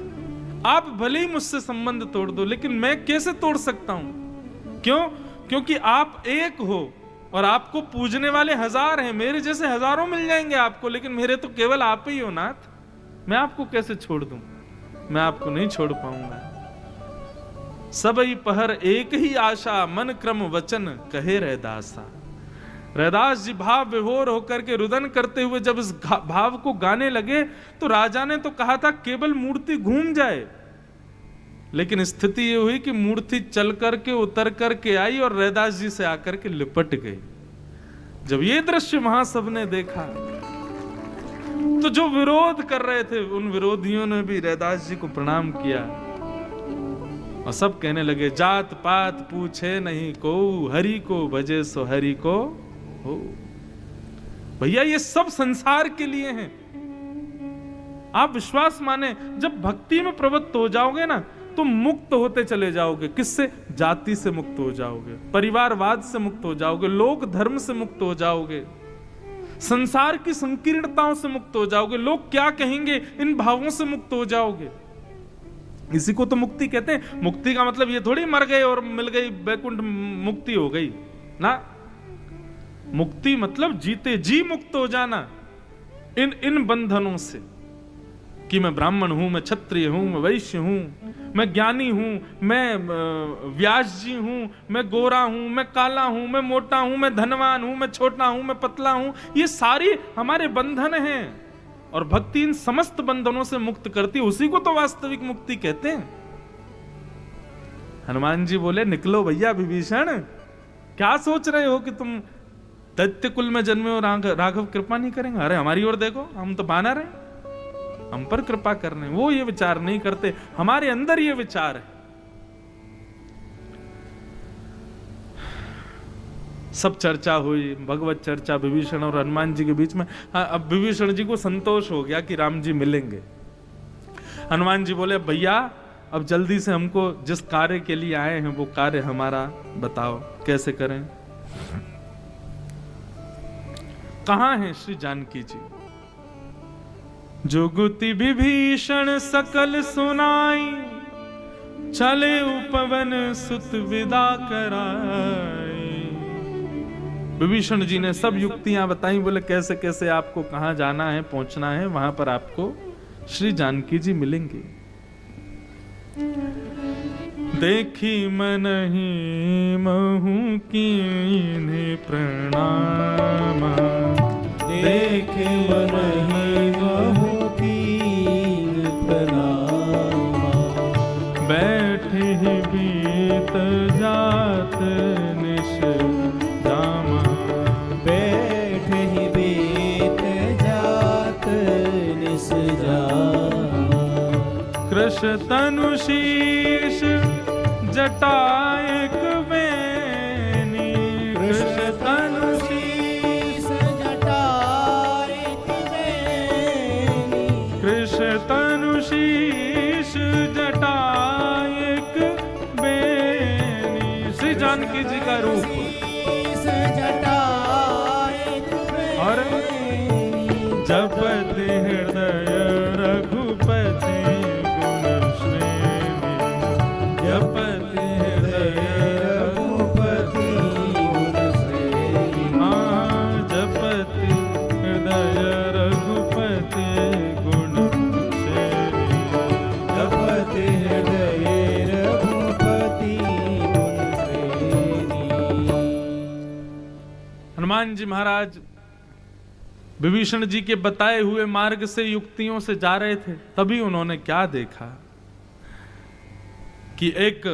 आप भले ही मुझसे संबंध तोड़ दो, लेकिन मैं कैसे तोड़ सकता हूं? क्यों? क्योंकि आप एक हो और आपको पूजने वाले हजार हैं। मेरे जैसे हजारों मिल जाएंगे आपको, लेकिन मेरे तो केवल आप ही हो नाथ। मैं आपको कैसे छोड़ दूं? मैं आपको नहीं छोड़ पाऊंगा। सबई पहर एक ही आशा, मन क्रम वचन कहे रैदासा। रैदास जी भाव विभोर होकर के रुदन करते हुए जब इस भाव को गाने लगे तो राजा ने तो कहा था केवल मूर्ति घूम जाए, लेकिन स्थिति ये हुई कि मूर्ति चल करके उतर करके आई और रैदास जी से आकर के लिपट गई। जब ये दृश्य महासभ ने देखा तो जो विरोध कर रहे थे उन विरोधियों ने भी रैदास जी को प्रणाम किया और सब कहने लगे, जात पात पूछे नहीं को, हरि को भजे सो हरि को हो। भैया ये सब संसार के लिए हैं। आप विश्वास माने, जब भक्ति में प्रवृत्त हो जाओगे ना तो मुक्त होते चले जाओगे। किससे? जाति से मुक्त हो जाओगे, परिवारवाद से मुक्त हो जाओगे, लोक धर्म से मुक्त हो जाओगे, संसार की संकीर्णताओं से मुक्त हो जाओगे, लोग क्या कहेंगे इन भावों से मुक्त हो जाओगे। इसी को तो मुक्ति कहते हैं। मुक्ति का मतलब ये थोड़ी मर गए और मिल गई वैकुंठ मुक्ति हो गई ना। मुक्ति मतलब जीते जी मुक्त हो जाना इन बंधनों से कि मैं ब्राह्मण हूं, मैं क्षत्रिय हूं, मैं वैश्य हूं, मैं ज्ञानी हूं, मैं व्यास जी हूं, मैं गोरा हूं, मैं काला हूं, मैं मोटा हूं, मैं धनवान हूं, मैं छोटा हूं, मैं पतला हूं। ये सारी हमारे बंधन हैं और भक्ति इन समस्त बंधनों से मुक्त करती है। उसी को तो वास्तविक मुक्ति कहते हैं। हनुमान जी बोले, निकलो भैया विभीषण, क्या सोच रहे हो कि तुम दैत्य कुल में जन्मे हो, राघव कृपा नहीं करेंगे? अरे हमारी ओर देखो, हम तो बानर हैं, हम पर कृपा करने। वो ये विचार नहीं करते, हमारे अंदर ये विचार है। सब चर्चा हुई, भगवत चर्चा विभीषण और हनुमान जी के बीच में। अब विभीषण जी को संतोष हो गया कि राम जी मिलेंगे। हनुमान जी बोले, भैया अब जल्दी से हमको जिस कार्य के लिए आए हैं वो कार्य हमारा बताओ, कैसे करें? कहां हैं श्री जानकी जी? जुगुति विभीषण सकल सुनाई, चले उपवन सुत विदा कराई। विभीषण जी ने सब युक्तियां बताई। बोले कैसे कैसे आपको कहां जाना है, पहुंचना है, वहां पर आपको श्री जानकी जी मिलेंगे। देखी मनहि महु कीन्हि प्रणाम, देखे मनहि महु कीन्हि प्रणाम, बैठे बीत जात निश जामा, बैठे बीत जात निश जामा। कृष तनु शीश जटायक बेनी, कृष तनु शीश जटायक बेनी, कृष तनु शीश जटायक बेनी। श्री जानकी जी का रूप और जपति हृदय रघुपति गुण श्रेणी, जपति हृदय रघुपति गुण श्रेणी। जपति हृदय रघुपति गुण श्रेणी, जपति हृदय रघुपति गुण श्रेणी। हनुमान जी महाराज विभीषण जी के बताए हुए मार्ग से युक्तियों से जा रहे थे, तभी उन्होंने क्या देखा कि एक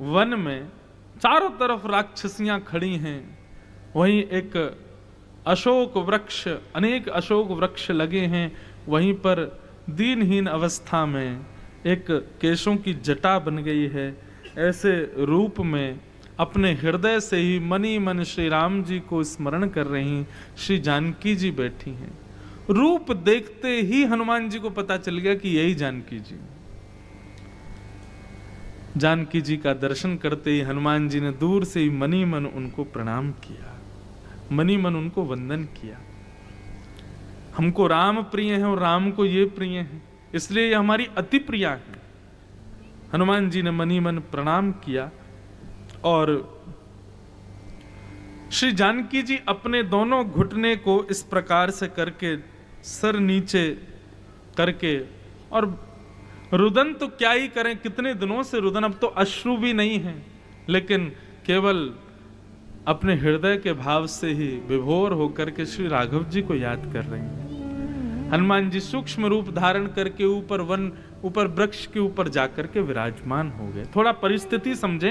वन में चारों तरफ राक्षसियां खड़ी हैं, वहीं एक अशोक वृक्ष, अनेक अशोक वृक्ष लगे हैं, वहीं पर दीनहीन अवस्था में एक केशों की जटा बन गई है। ऐसे रूप में अपने हृदय से ही मनी मन श्री राम जी को स्मरण कर रही श्री जानकी जी बैठी हैं। रूप देखते ही हनुमान जी को पता चल गया कि यही जानकी जी। जानकी जी का दर्शन करते ही हनुमान जी ने दूर से ही मनी मन उनको प्रणाम किया, मनी मन उनको वंदन किया। हमको राम प्रिय है और राम को ये प्रिय है, इसलिए ये हमारी अति प्रिया है। हनुमान जी ने मनी मन प्रणाम किया और श्री जानकी जी अपने दोनों घुटने को इस प्रकार से करके, सर नीचे करके, और रुदन तो क्या ही करें, कितने दिनों से रुदन, अब तो अश्रु भी नहीं है, लेकिन केवल अपने हृदय के भाव से ही विभोर होकर के श्री राघव जी को याद कर रहे हैं। हनुमान जी सूक्ष्म रूप धारण करके ऊपर वृक्ष के ऊपर जाकर के विराजमान हो गए। थोड़ा परिस्थिति समझे,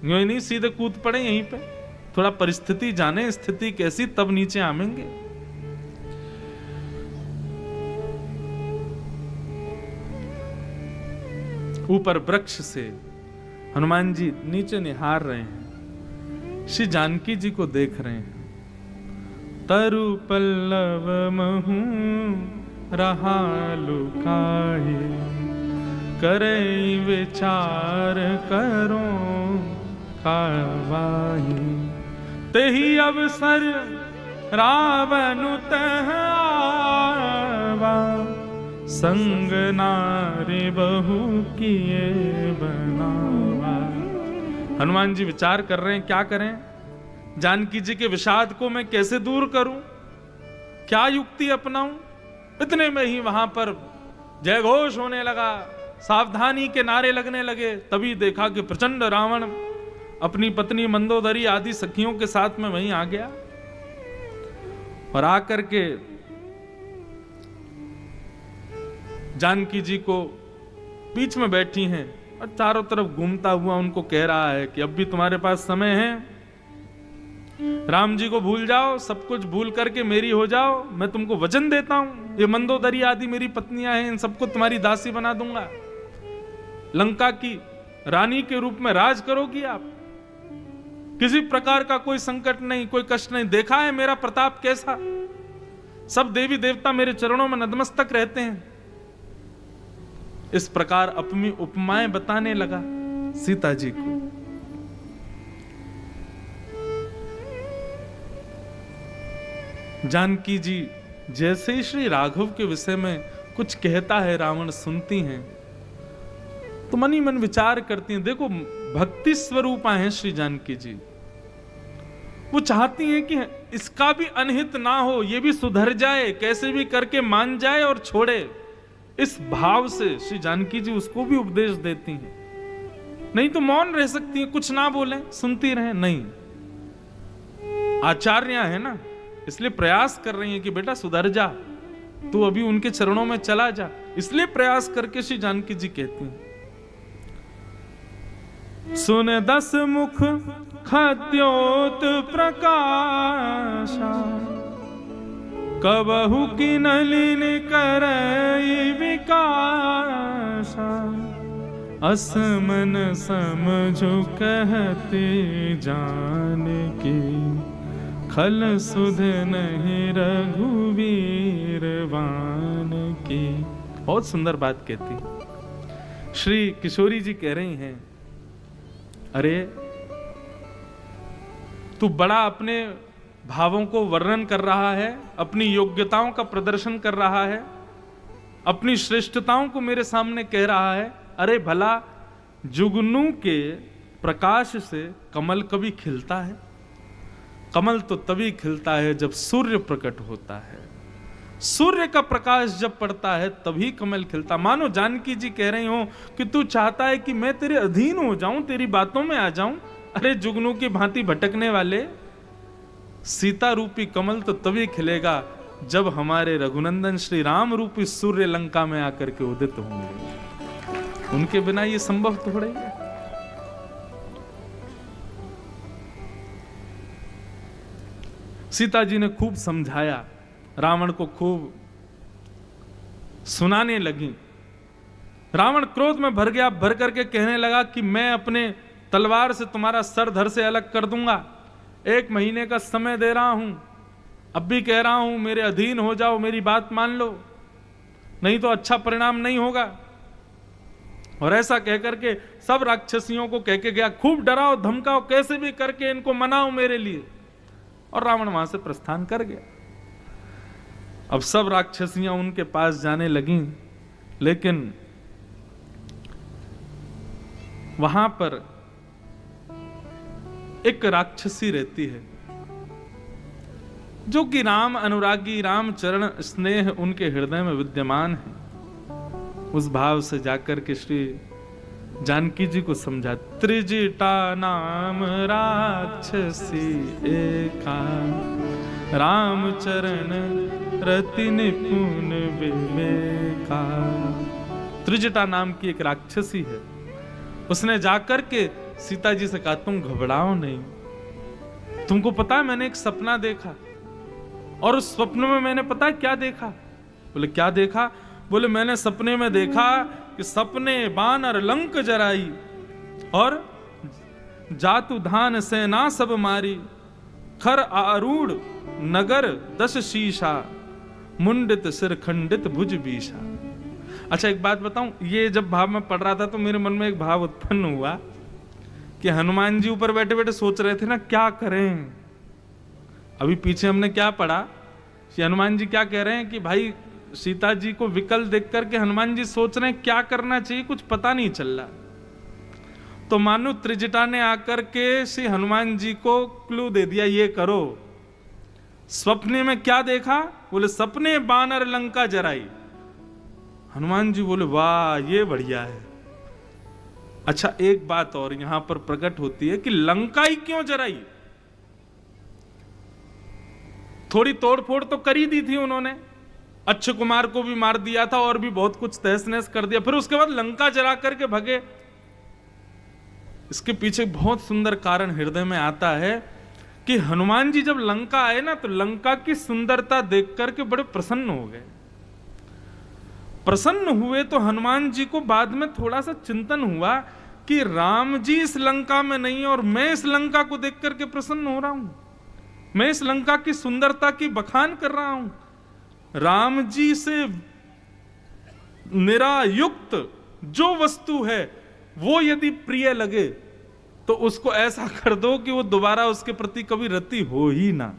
यूं ही नहीं सीधे कूद पड़े यहीं पे, थोड़ा परिस्थिति जाने, स्थिति कैसी, तब नीचे आवेंगे। ऊपर वृक्ष से हनुमान जी नीचे निहार रहे हैं, श्री जानकी जी को देख रहे हैं। तरु पल्लव महू रहा लुकाए, करे विचार करो कावाही। तेहि अवसर रावण तह आवा, संग नारी बहु किए बनावा। हनुमान जी विचार कर रहे हैं क्या करें, जानकी जी के विषाद को मैं कैसे दूर करूं, क्या युक्ति अपनाऊं। इतने में ही वहां पर जय घोष होने लगा, सावधानी के नारे लगने लगे। तभी देखा कि प्रचंड रावण अपनी पत्नी मंदोदरी आदि सखियों के साथ में वहीं आ गया और आकर के जानकी जी को बीच में बैठी हैं और चारों तरफ घूमता हुआ उनको कह रहा है कि अब भी तुम्हारे पास समय है, राम जी को भूल जाओ, सब कुछ भूल करके मेरी हो जाओ। मैं तुमको वचन देता हूं, ये मंदोदरी आदि मेरी पत्नियां हैं, इन सबको तुम्हारी दासी बना दूंगा, लंका की रानी के रूप में राज करोगी आप, किसी प्रकार का कोई संकट नहीं, कोई कष्ट नहीं। देखा है मेरा प्रताप कैसा, सब देवी देवता मेरे चरणों में नतमस्तक रहते हैं। इस प्रकार अपनी उपमाएं बताने लगा सीता जी को। जानकी जी जैसे ही श्री राघव के विषय में कुछ कहता है, रावण सुनती हैं तो मन ही मन विचार करती हैं। देखो भक्ति स्वरूपा हैं श्री जानकी जी, वो चाहती हैं कि इसका भी अनहित ना हो, ये भी सुधर जाए, कैसे भी करके मान जाए और छोड़े। इस भाव से श्री जानकी जी उसको भी उपदेश देती हैं। नहीं तो मौन रह सकती हैं, कुछ ना बोले, सुनती रहें, नहीं। आचार्य है ना, इसलिए प्रयास कर रही हैं कि बेटा सुधर जा, तू अभी उनके चरणों में चला जा। इसलिए प्रयास करके श्री जानकी जी कहती हैं, सुन 10 मुख खद्योत प्रकाशा, कबहु की नलिन करई विकासा। असमन समझो कहते जान की, खल सुध नहीं रघुवीर वान की। बहुत सुंदर बात कहती श्री किशोरी जी, कह रही हैं, अरे तू बड़ा अपने भावों को वर्णन कर रहा है, अपनी योग्यताओं का प्रदर्शन कर रहा है, अपनी श्रेष्ठताओं को मेरे सामने कह रहा है। अरे भला जुगनू के प्रकाश से कमल कभी खिलता है? कमल तो तभी खिलता है जब सूर्य प्रकट होता है। सूर्य का प्रकाश जब पड़ता है तभी कमल खिलता। मानो जानकी जी कह रही हो कि तू चाहता है कि मैं तेरे अधीन हो जाऊं, तेरी बातों में आ जाऊं। अरे जुगनू की भांति भटकने वाले, सीता रूपी कमल तो तभी खिलेगा जब हमारे रघुनंदन श्री राम रूपी सूर्य लंका में आकर के उदित होंगे। उनके बिना ये संभव थोड़ा ही है। सीता जी ने खूब समझाया, रावण को खूब सुनाने लगी। रावण क्रोध में भर गया, भर करके कहने लगा कि मैं अपने तलवार से तुम्हारा सर धड़ से अलग कर दूंगा। 1 महीने का समय दे रहा हूं, अब भी कह रहा हूं मेरे अधीन हो जाओ, मेरी बात मान लो, नहीं तो अच्छा परिणाम नहीं होगा। और ऐसा कह करके सब राक्षसियों को कह के गया, खूब डराओ धमकाओ, कैसे भी करके इनको मनाओ मेरे लिए। और रावण वहां से प्रस्थान कर गया। अब सब राक्षसियां उनके पास जाने लगीं, लेकिन वहां पर एक राक्षसी रहती है जो कि राम अनुरागी, राम चरण स्नेह उनके हृदय में विद्यमान है। उस भाव से जाकर के श्री जानकी जी को समझा, त्रिजटा नाम राक्षसी एका, राम चरण रति निपुण विवेका। त्रिजटा नाम की एक राक्षसी है। उसने जाकर के सीता जी से कहा, तुम घबराओ नहीं, तुमको पता है मैंने एक सपना देखा, और उस स्वप्न में मैंने पता है क्या देखा। बोले क्या देखा? बोले मैंने सपने में देखा कि सपने बानर लंक जराई, और जातु धान सेना सब मारी, खर आरूढ़ नगर 10 शीशा, मुंडित सिर खंडित भुज बीशा। अच्छा एक बात बताऊं, ये जब भाव में पढ़ रहा था तो मेरे मन में एक भाव उत्पन्न हुआ कि हनुमान जी ऊपर बैठे बैठे सोच रहे थे ना क्या करें। अभी पीछे हमने क्या पढ़ा कि हनुमान जी क्या कह रहे हैं कि भाई सीता जी को विकल देख करके हनुमान जी सोच रहे हैं क्या करना चाहिए, कुछ पता नहीं चल रहा। तो मानो त्रिजटा ने आकर के श्री हनुमान जी को क्लू दे दिया, ये करो। स्वप्ने में क्या देखा? बोले सपने बानर लंका जराई। हनुमान जी बोले वाह ये बढ़िया है। अच्छा एक बात और यहां पर प्रकट होती है कि लंका ही क्यों जराई? थोड़ी तोड़फोड़ तो करी दी थी उन्होंने, अक्षय कुमार को भी मार दिया था और भी बहुत कुछ तहस नहस कर दिया, फिर उसके बाद लंका जला करके भगे। इसके पीछे बहुत सुंदर कारण हृदय में आता है कि हनुमान जी जब लंका आए ना तो लंका की सुंदरता देख करके बड़े प्रसन्न हो गए। प्रसन्न हुए तो हनुमान जी को बाद में थोड़ा सा चिंतन हुआ कि राम जी इस लंका में नहीं और मैं इस लंका को देख करके प्रसन्न हो रहा हूं, मैं इस लंका की सुंदरता की बखान कर रहा हूं। राम जी से निरायुक्त जो वस्तु है वो यदि प्रिय लगे तो उसको ऐसा कर दो कि वो दोबारा उसके प्रति कभी रति हो ही ना।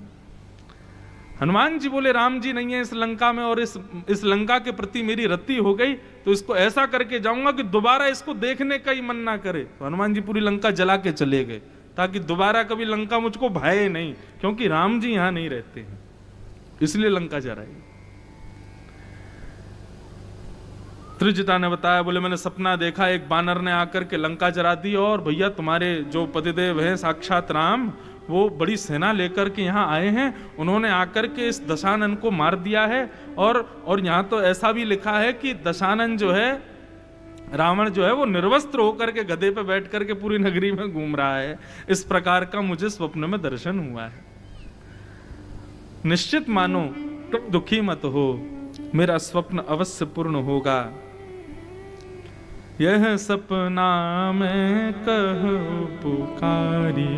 हनुमान जी बोले राम जी नहीं है इस लंका में और इस लंका के प्रति मेरी रति हो गई तो इसको ऐसा करके जाऊंगा कि दोबारा इसको देखने का ही मन ना करे। तो हनुमान जी पूरी लंका जला के चले गए ताकि दोबारा कभी लंका मुझको भाए नहीं, क्योंकि राम जी यहां नहीं रहते हैं, इसलिए लंका जलाई। त्रिजटा ने बताया, बोले मैंने सपना देखा, एक बानर ने आकर के लंका जरा दी और भैया तुम्हारे जो पतिदेव हैं साक्षात राम वो बड़ी सेना लेकर के यहाँ आए हैं, उन्होंने आकर के इस दशानन को मार दिया है। और यहाँ तो ऐसा भी लिखा है कि दशानन जो है, रावण जो है वो निर्वस्त्र होकर के गधे पे बैठ करके पूरी नगरी में घूम रहा है। इस प्रकार का मुझे स्वप्न में दर्शन हुआ है। निश्चित मानो तुम दुखी मत हो, मेरा स्वप्न अवश्य पूर्ण होगा। यह सपना मैं कहूं पुकारी,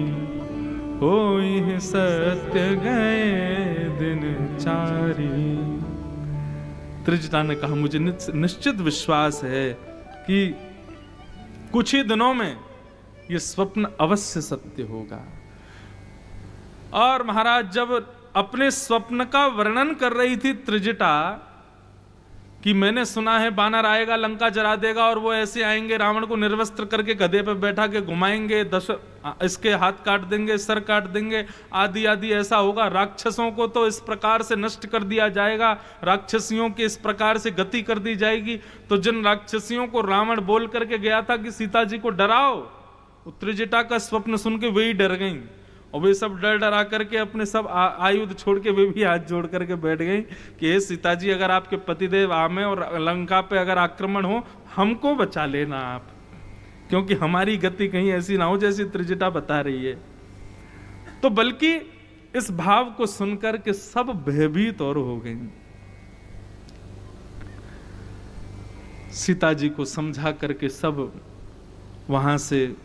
होई सत्य गए दिन चारी। त्रिजटा ने कहा मुझे निश्चित विश्वास है कि कुछ ही दिनों में यह स्वप्न अवश्य सत्य होगा। और महाराज जब अपने स्वप्न का वर्णन कर रही थी त्रिजटा कि मैंने सुना है बानर आएगा लंका जला देगा और वो ऐसे आएंगे रावण को निर्वस्त्र करके गधे पे बैठा के घुमाएंगे, इसके हाथ काट देंगे, सर काट देंगे, आदि आदि ऐसा होगा। राक्षसों को तो इस प्रकार से नष्ट कर दिया जाएगा, राक्षसियों की इस प्रकार से गति कर दी जाएगी। तो जिन राक्षसियों को रावण बोल करके गया था कि सीता जी को डराओ, त्रिजटा का स्वप्न सुन के वही डर गई। और वे सब डर डरा करके अपने सब आयुध छोड़ के वे भी हाथ जोड़ करके बैठ गई कि हे सीता जी, अगर आपके पतिदेव आमे और लंका पे अगर आक्रमण हो, हमको बचा लेना आप, क्योंकि हमारी गति कहीं ऐसी ना हो जैसी त्रिजटा बता रही है। तो बल्कि इस भाव को सुनकर के सब भयभीत और हो गई। सीता जी को समझा करके सब वहां से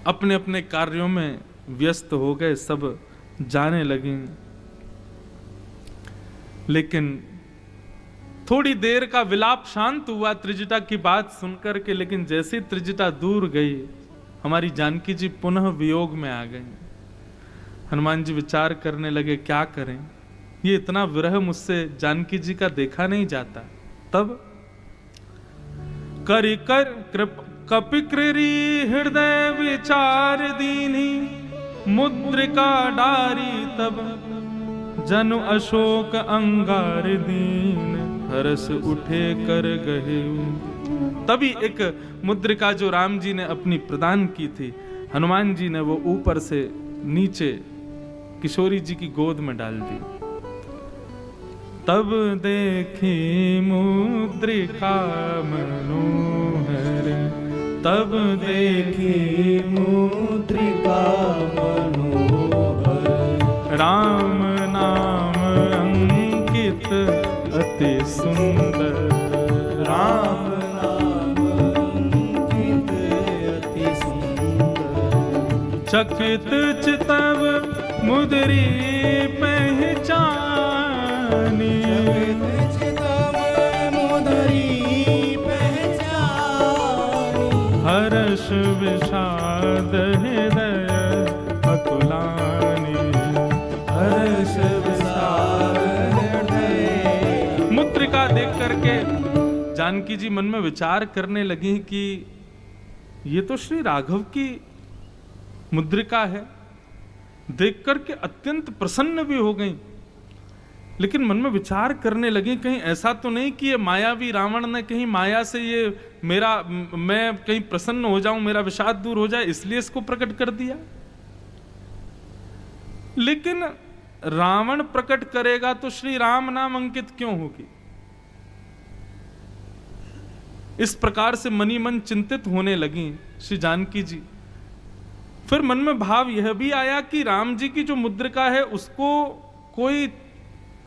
अपने अपने कार्यों में व्यस्त हो गए, सब जाने लगे। लेकिन थोड़ी देर का विलाप शांत हुआ त्रिजटा की बात सुनकर के, लेकिन जैसे त्रिजटा दूर गई, हमारी जानकी जी पुनः वियोग में आ गई। हनुमान जी विचार करने लगे क्या करें, ये इतना विरह मुझसे जानकी जी का देखा नहीं जाता। तब करि कर कपिकृरी हृदय विचार दीनी, मुद्रिका डारी तब जनु अशोक अंगार दीन, हरस उठे कर गहे। तभी एक मुद्रिका जो राम जी ने अपनी प्रदान की थी, हनुमान जी ने वो ऊपर से नीचे किशोरी जी की गोद में डाल दी। तब देखी मुद्रिका मनोहर, तब देखी मुद्रिका मनोहर, राम नाम अंकित अति सुंदर, राम नाम अंकित अति सुंदर। चकित चितव मुद्री पहचानी, चितव मुद्री पहचानी, हर्ष विषाद हृदय अतुलानी, हर्ष विषाद हृदय। मुद्रिका देख करके जानकी जी मन में विचार करने लगी कि ये तो श्री राघव की मुद्रिका है। देख करके अत्यंत प्रसन्न भी हो गई, लेकिन मन में विचार करने लगी कहीं ऐसा तो नहीं कि ये मायावी रावण ने कहीं माया से ये मैं कहीं प्रसन्न हो जाऊं, मेरा विषाद दूर हो जाए, इसलिए इसको प्रकट कर दिया। लेकिन रावण प्रकट करेगा तो श्री राम नाम अंकित क्यों होगी? इस प्रकार से मनी मन चिंतित होने लगी श्री जानकी जी। फिर मन में भाव यह भी आया कि राम जी की जो मुद्रिका है उसको कोई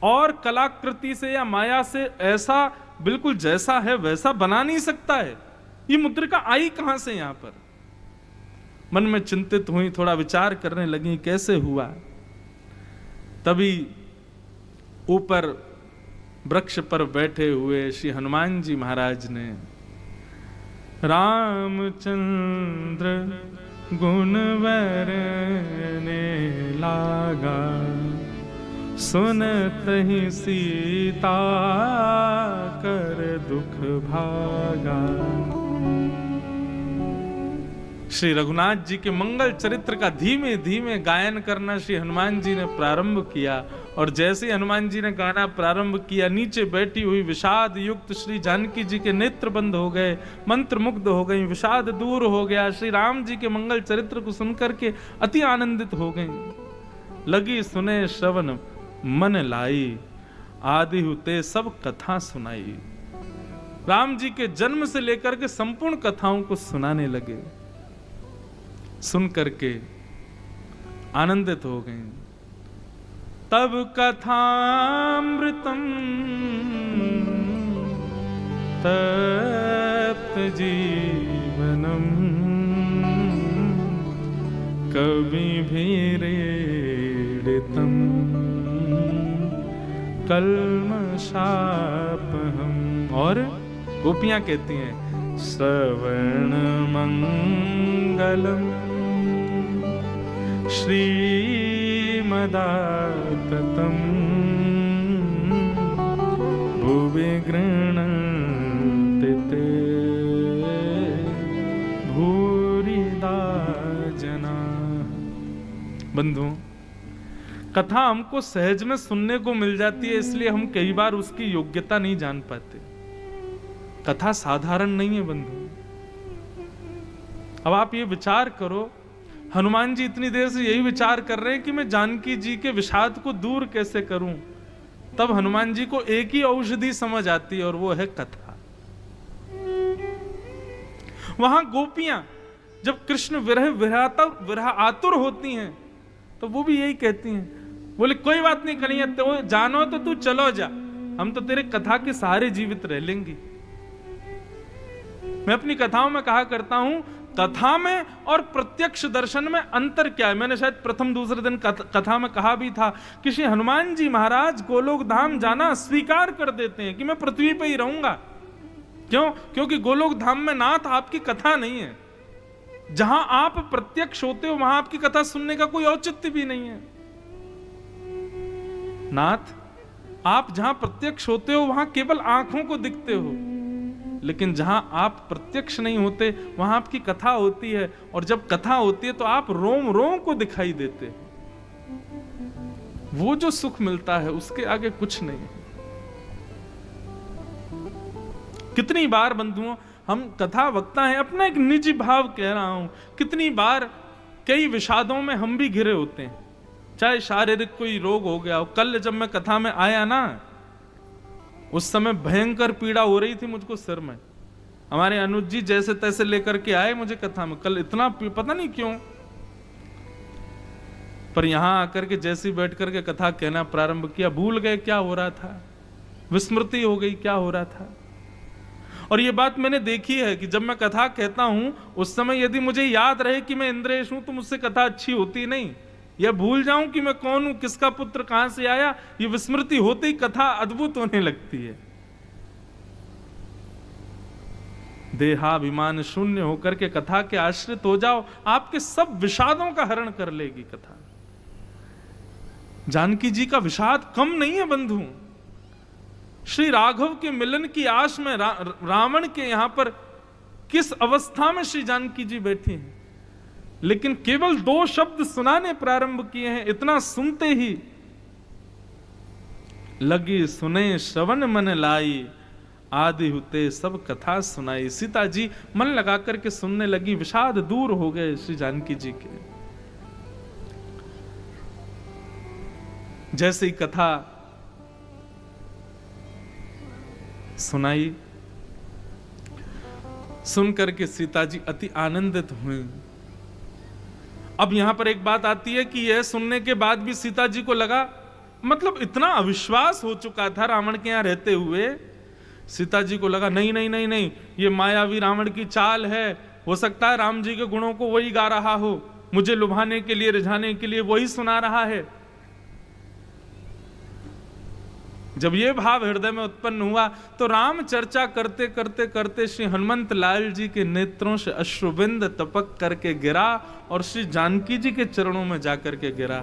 और कलाकृति से या माया से ऐसा बिल्कुल जैसा है वैसा बना नहीं सकता है। ये मुद्रिका आई कहां से यहां पर? मन में चिंतित हुई, थोड़ा विचार करने लगी कैसे हुआ। तभी ऊपर वृक्ष पर बैठे हुए श्री हनुमान जी महाराज ने रामचंद्र गुणवर ने लागा, सुनत ही सीता कर दुख भागा। श्री रघुनाथ जी के मंगल चरित्र का धीमे धीमे गायन करना श्री हनुमान जी ने प्रारंभ किया। और जैसे हनुमान जी ने गाना प्रारंभ किया, नीचे बैठी हुई विषाद युक्त श्री जानकी जी के नेत्र बंद हो गए, मंत्र मुग्ध हो गई, विषाद दूर हो गया। श्री राम जी के मंगल चरित्र को सुनकर के अति आनंदित हो गई। लगी सुने श्रवण मन लाई, आदि हुते सब कथा सुनाई। राम जी के जन्म से लेकर के संपूर्ण कथाओं को सुनाने लगे। सुन करके आनंदित हो गए। तब कथामृतम तप्त जीवनम, कवि भीरेडितम कल्मषापहम। और गोपियां कहती हैं श्रवण मंगलम श्रीमदाततम भुवि गृह्णन्ति ते भूरिदा जनाः। बंधुओं, कथा हमको सहज में सुनने को मिल जाती है, इसलिए हम कई बार उसकी योग्यता नहीं जान पाते। कथा साधारण नहीं है बंधु। अब आप ये विचार करो, हनुमान जी इतनी देर से यही विचार कर रहे हैं कि मैं जानकी जी के विषाद को दूर कैसे करूं। तब हनुमान जी को एक ही औषधि समझ आती है और वो है कथा। वहां गोपियां जब कृष्ण विरह आतुर होती हैं तो वो भी यही कहती हैं, बोले कोई बात नहीं कन्हैया, तो जानो तो तू चलो जा, हम तो तेरे कथा के सहारे जीवित रह लेंगे। मैं अपनी कथाओं में कहा करता हूं, कथा में और प्रत्यक्ष दर्शन में अंतर क्या है। मैंने शायद प्रथम दूसरे दिन कथा में कहा भी था कि श्री हनुमान जी महाराज गोलोक धाम जाना स्वीकार कर देते हैं कि मैं पृथ्वी पे ही रहूंगा। क्यों? क्योंकि गोलोक धाम में नाथ आपकी कथा नहीं है। जहां आप प्रत्यक्ष होते हो वहां आपकी कथा सुनने का कोई औचित्य भी नहीं है। नाथ आप जहां प्रत्यक्ष होते हो वहां केवल आंखों को दिखते हो, लेकिन जहां आप प्रत्यक्ष नहीं होते वहां आपकी कथा होती है, और जब कथा होती है तो आप रोम रोम को दिखाई देते। वो जो सुख मिलता है उसके आगे कुछ नहीं है। कितनी बार बंधुओं हम कथा वक्ता हैं, अपना एक निजी भाव कह रहा हूं, कितनी बार कई विषादों में हम भी घिरे होते हैं, चाहे शारीरिक कोई रोग हो गया हो। कल जब मैं कथा में आया ना, उस समय भयंकर पीड़ा हो रही थी मुझको सिर में। हमारे अनुज जी जैसे तैसे लेकर के आए मुझे कथा में, कल इतना पता नहीं क्यों, पर यहां आकर के जैसे बैठ करके कथा कहना प्रारंभ किया, भूल गए क्या हो रहा था, विस्मृति हो गई क्या हो रहा था। और ये बात मैंने देखी है कि जब मैं कथा कहता हूं उस समय यदि मुझे याद रहे कि मैं इंद्रेश हूं तो मुझसे कथा अच्छी होती नहीं, या भूल जाऊं कि मैं कौन हूं, किसका पुत्र कहां से आया, ये विस्मृति होते ही कथा अद्भुत होने लगती है। देहाभिमान शून्य होकर के कथा के आश्रित हो जाओ, आपके सब विषादों का हरण कर लेगी कथा। जानकी जी का विषाद कम नहीं है बंधु। श्री राघव के मिलन की आश में रावण के यहां पर किस अवस्था में श्री जानकी जी बैठी हैं, लेकिन केवल 2 शब्द सुनाने प्रारंभ किए हैं, इतना सुनते ही लगी सुने श्रवण मन लाई, आदि हुते सब कथा सुनाई। सीता जी मन लगा करके सुनने लगी, विषाद दूर हो गए श्री जानकी जी के। जैसे ही कथा सुनाई, सुन करके सीता जी अति आनंदित हुए। अब यहां पर एक बात आती है कि यह सुनने के बाद भी सीता जी को लगा, मतलब इतना अविश्वास हो चुका था रावण के यहां रहते हुए, सीता जी को लगा नहीं नहीं नहीं नहीं, ये मायावी रावण की चाल है, हो सकता है राम जी के गुणों को वही गा रहा हो, मुझे लुभाने के लिए रिझाने के लिए वही सुना रहा है। जब ये भाव हृदय में उत्पन्न हुआ तो राम चर्चा करते करते करते श्री हनुमंत लाल जी के नेत्रों से अश्रुबिंद टपक करके गिरा और श्री जानकी जी के चरणों में जाकर के गिरा।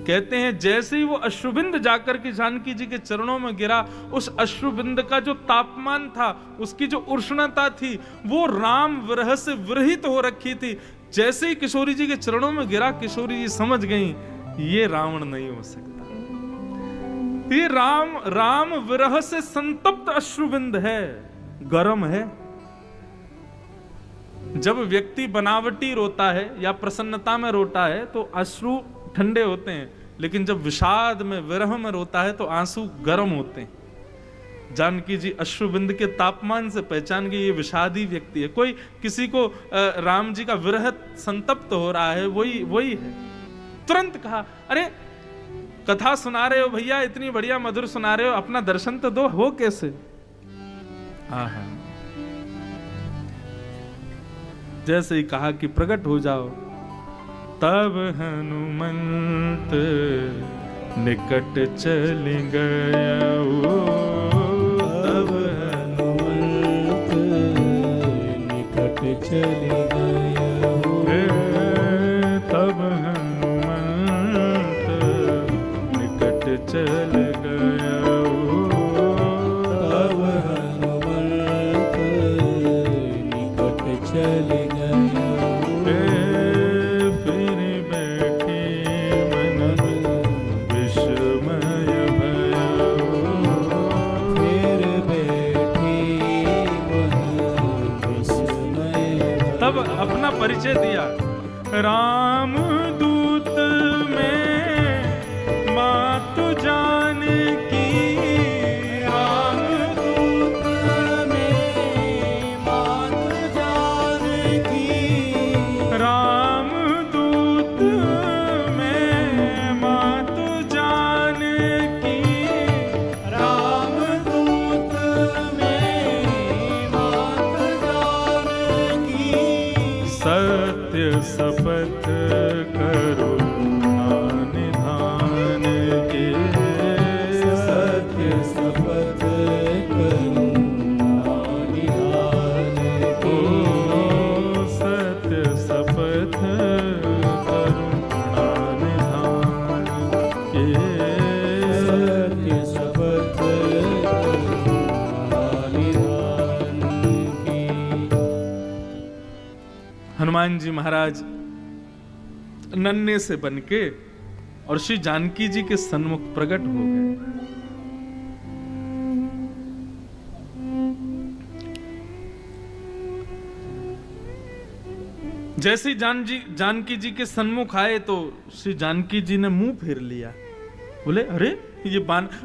कहते हैं जैसे ही वो अश्रुबिंद जाकर के जानकी जी के चरणों में गिरा, उस अश्रुबिंद का जो तापमान था, उसकी जो उष्णता थी, वो राम विरह से विरहित हो रखी थी। जैसे ही किशोरी जी के चरणों में गिरा, किशोरी जी समझ गई ये रावण नहीं हो सकता, ये राम विरह से संतप्त अश्रुबिंद है, गरम है। जब व्यक्ति बनावटी रोता है या प्रसन्नता में रोता है तो अश्रु ठंडे होते हैं, लेकिन जब विषाद में विरह में रोता है तो आंसू गर्म होते हैं। जानकी जी अश्रुबिंद के तापमान से पहचान गई ये विषादी व्यक्ति है। कोई किसी को राम जी का विरह संतप्त हो रहा है, वही है। तुरंत कहा, अरे कथा सुना रहे हो भैया, इतनी बढ़िया मधुर सुना रहे हो, अपना दर्शन तो दो, हो कैसे? आहा, जैसे ही कहा कि प्रकट हो जाओ, तब हनुमंत निकट चल गया, तब हनुमंत निकट चल गया, तब हनुमंत निकट चल गया, तब हनुमंत निकट चल गया। फिर बैठी मन विस्मय भया, फिर बैठी मन विस्मय। तब अपना परिचय दिया, राम करुणा निधान के, सत्य शपथ करुणा निधान के, सत्य शपथ करुणा निधान के, सत्य शपथ करुणा निधान के। हनुमान जी महाराज नन्हे से बनके और श्री जानकी जी के सन्मुख प्रकट हो गए। जैसे ही जानकी जी के सन्मुख आए तो श्री जानकी जी ने मुंह फेर लिया। बोले अरे ये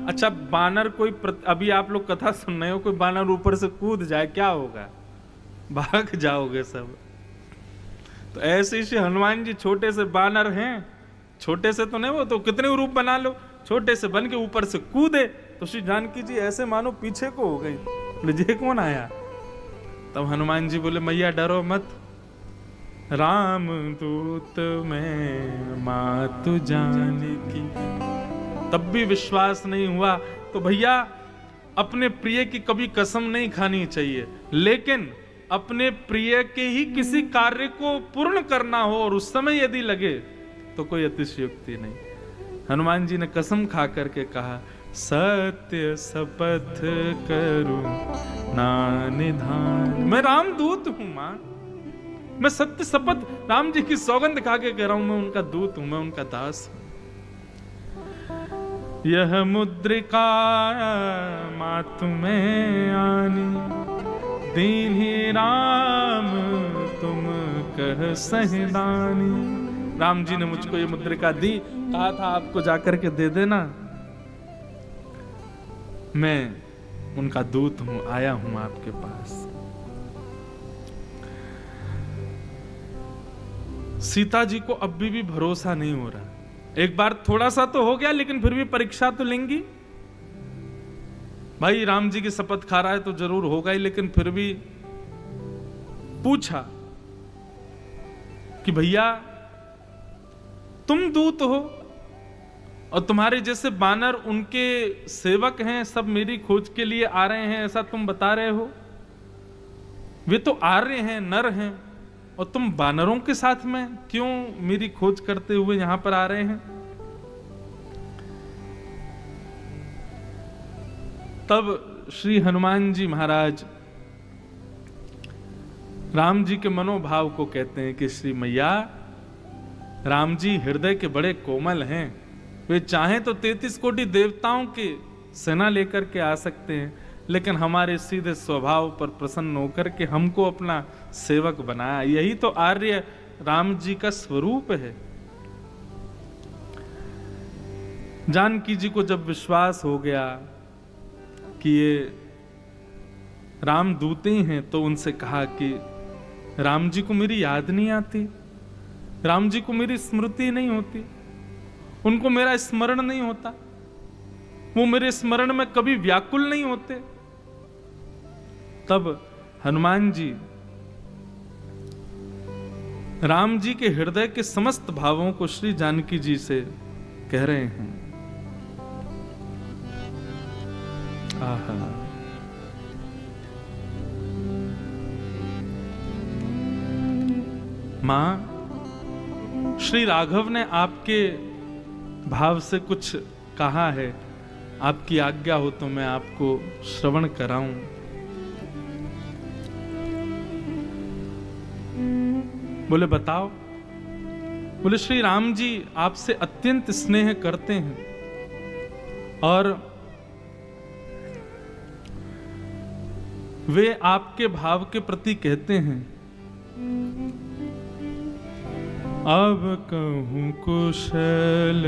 अच्छा बानर कोई अभी आप लोग कथा सुन रहे हो, कोई बानर ऊपर से कूद जाए क्या होगा? भाग जाओगे सब। तो ऐसे ही श्री हनुमान जी छोटे से बानर हैं, छोटे से तो नहीं, वो तो कितने रूप बना लो, छोटे से बन के ऊपर से कूदे तो श्री जानकी जी ऐसे मानो पीछे को हो गई। बोले ये कौन आया? तब हनुमान जी बोले मैया डरो मत, राम दूत में मातु जानकी। तब भी विश्वास नहीं हुआ तो भैया अपने प्रिय की कभी कसम नहीं खानी चाहिए, लेकिन अपने प्रिय के ही किसी कार्य को पूर्ण करना हो और उस समय यदि लगे तो कोई अतिशयोक्ति नहीं। हनुमान जी ने कसम खा करके कहा सत्य शपथ करुणा निधान, मैं रामदूत हूं मां, मैं सत्य शपथ राम जी की सौगंध खा के कह रहा हूं, मैं उनका दूत हूं, मैं उनका दास हूं। यह मुद्रिका मातु में आनी, दीन्ही राम तुम कह सहदानी। राम जी ने मुझको ये मुद्रिका दी, कहा था आपको जाकर के दे देना, मैं उनका दूत हूं, आया हूं आपके पास। सीता जी को अब भी भरोसा नहीं हो रहा। एक बार थोड़ा सा तो हो गया, लेकिन फिर भी परीक्षा तो लेंगी। भाई राम जी की शपथ खा रहा है तो जरूर होगा ही, लेकिन फिर भी पूछा कि भैया तुम दूत हो और तुम्हारे जैसे बानर उनके सेवक हैं, सब मेरी खोज के लिए आ रहे हैं, ऐसा तुम बता रहे हो? वे तो आर्य हैं, नर हैं, और तुम बानरों के साथ में क्यों मेरी खोज करते हुए यहां पर आ रहे हैं? तब श्री हनुमान जी महाराज राम जी के मनोभाव को कहते हैं कि श्री मैया, राम जी हृदय के बड़े कोमल हैं, वे चाहें तो 33 कोटि देवताओं की सेना लेकर के आ सकते हैं, लेकिन हमारे सीधे स्वभाव पर प्रसन्न होकर के हमको अपना सेवक बनाया। यही तो आर्य राम जी का स्वरूप है। जानकी जी को जब विश्वास हो गया कि ये राम दूत ही हैं, तो उनसे कहा कि राम जी को मेरी याद नहीं आती, राम जी को मेरी स्मृति नहीं होती, उनको मेरा स्मरण नहीं होता, वो मेरे स्मरण में कभी व्याकुल नहीं होते। तब हनुमान जी राम जी के हृदय के समस्त भावों को श्री जानकी जी से कह रहे हैं। आहा, मां, श्री राघव ने आपके भाव से कुछ कहा है, आपकी आज्ञा हो तो मैं आपको श्रवण कराऊं। बोले बताओ। बोले श्री राम जी आपसे अत्यंत स्नेह करते हैं और वे आपके भाव के प्रति कहते हैं, अब कहूं कुशल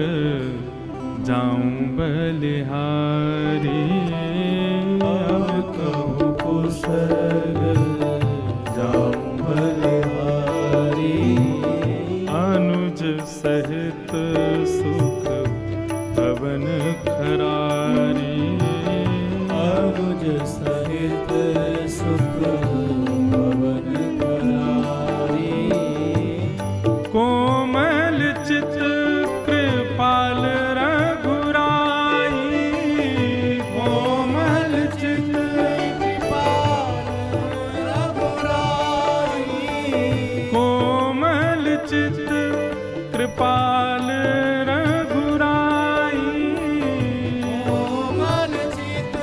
जाऊं बलिहारी, अब कहूं कुशल जाऊं बलिहारी, अनुज सहित सुख पवन खरारी, अनुज सहित सुख पवन खरारी, कोमल कृपाल रघुराई, कोमल चित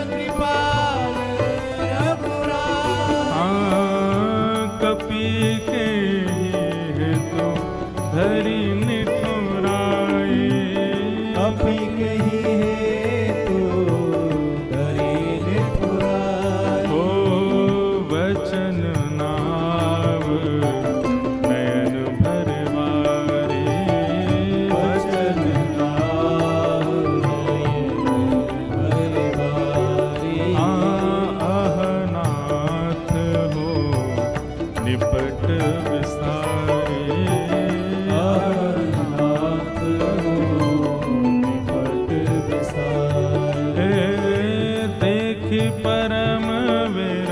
कृपाल रघुराई। कपि के हेतु धरि निठुराई, कपि के हेतु धरि निठुराई। ओ वचन नाव नयन भरवारे, वचन नाव नयन भरवारी। अहनाथ हो निपट विसारे, अहरनाथ हो निपट विसारे। देखि परम वीर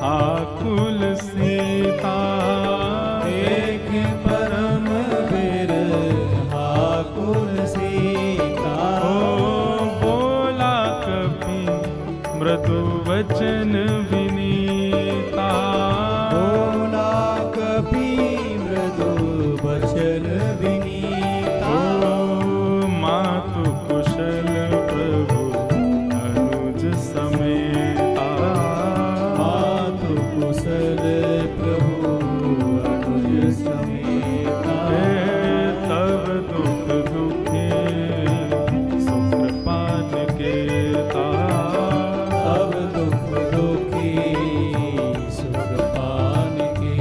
आकुल सीता, देख परम वीर आकुल सीता। ओ बोला कपि मृदु वचन विनीता, बोला कपि मृदु वचन विनीता। ओ मातु कुशल प्रभु अनुज समेता, मातु कुशल प्रभु अनुज समेता। तब दुख दुखे सुकृपा निकेता, तब दुख दुखी सुख पान के।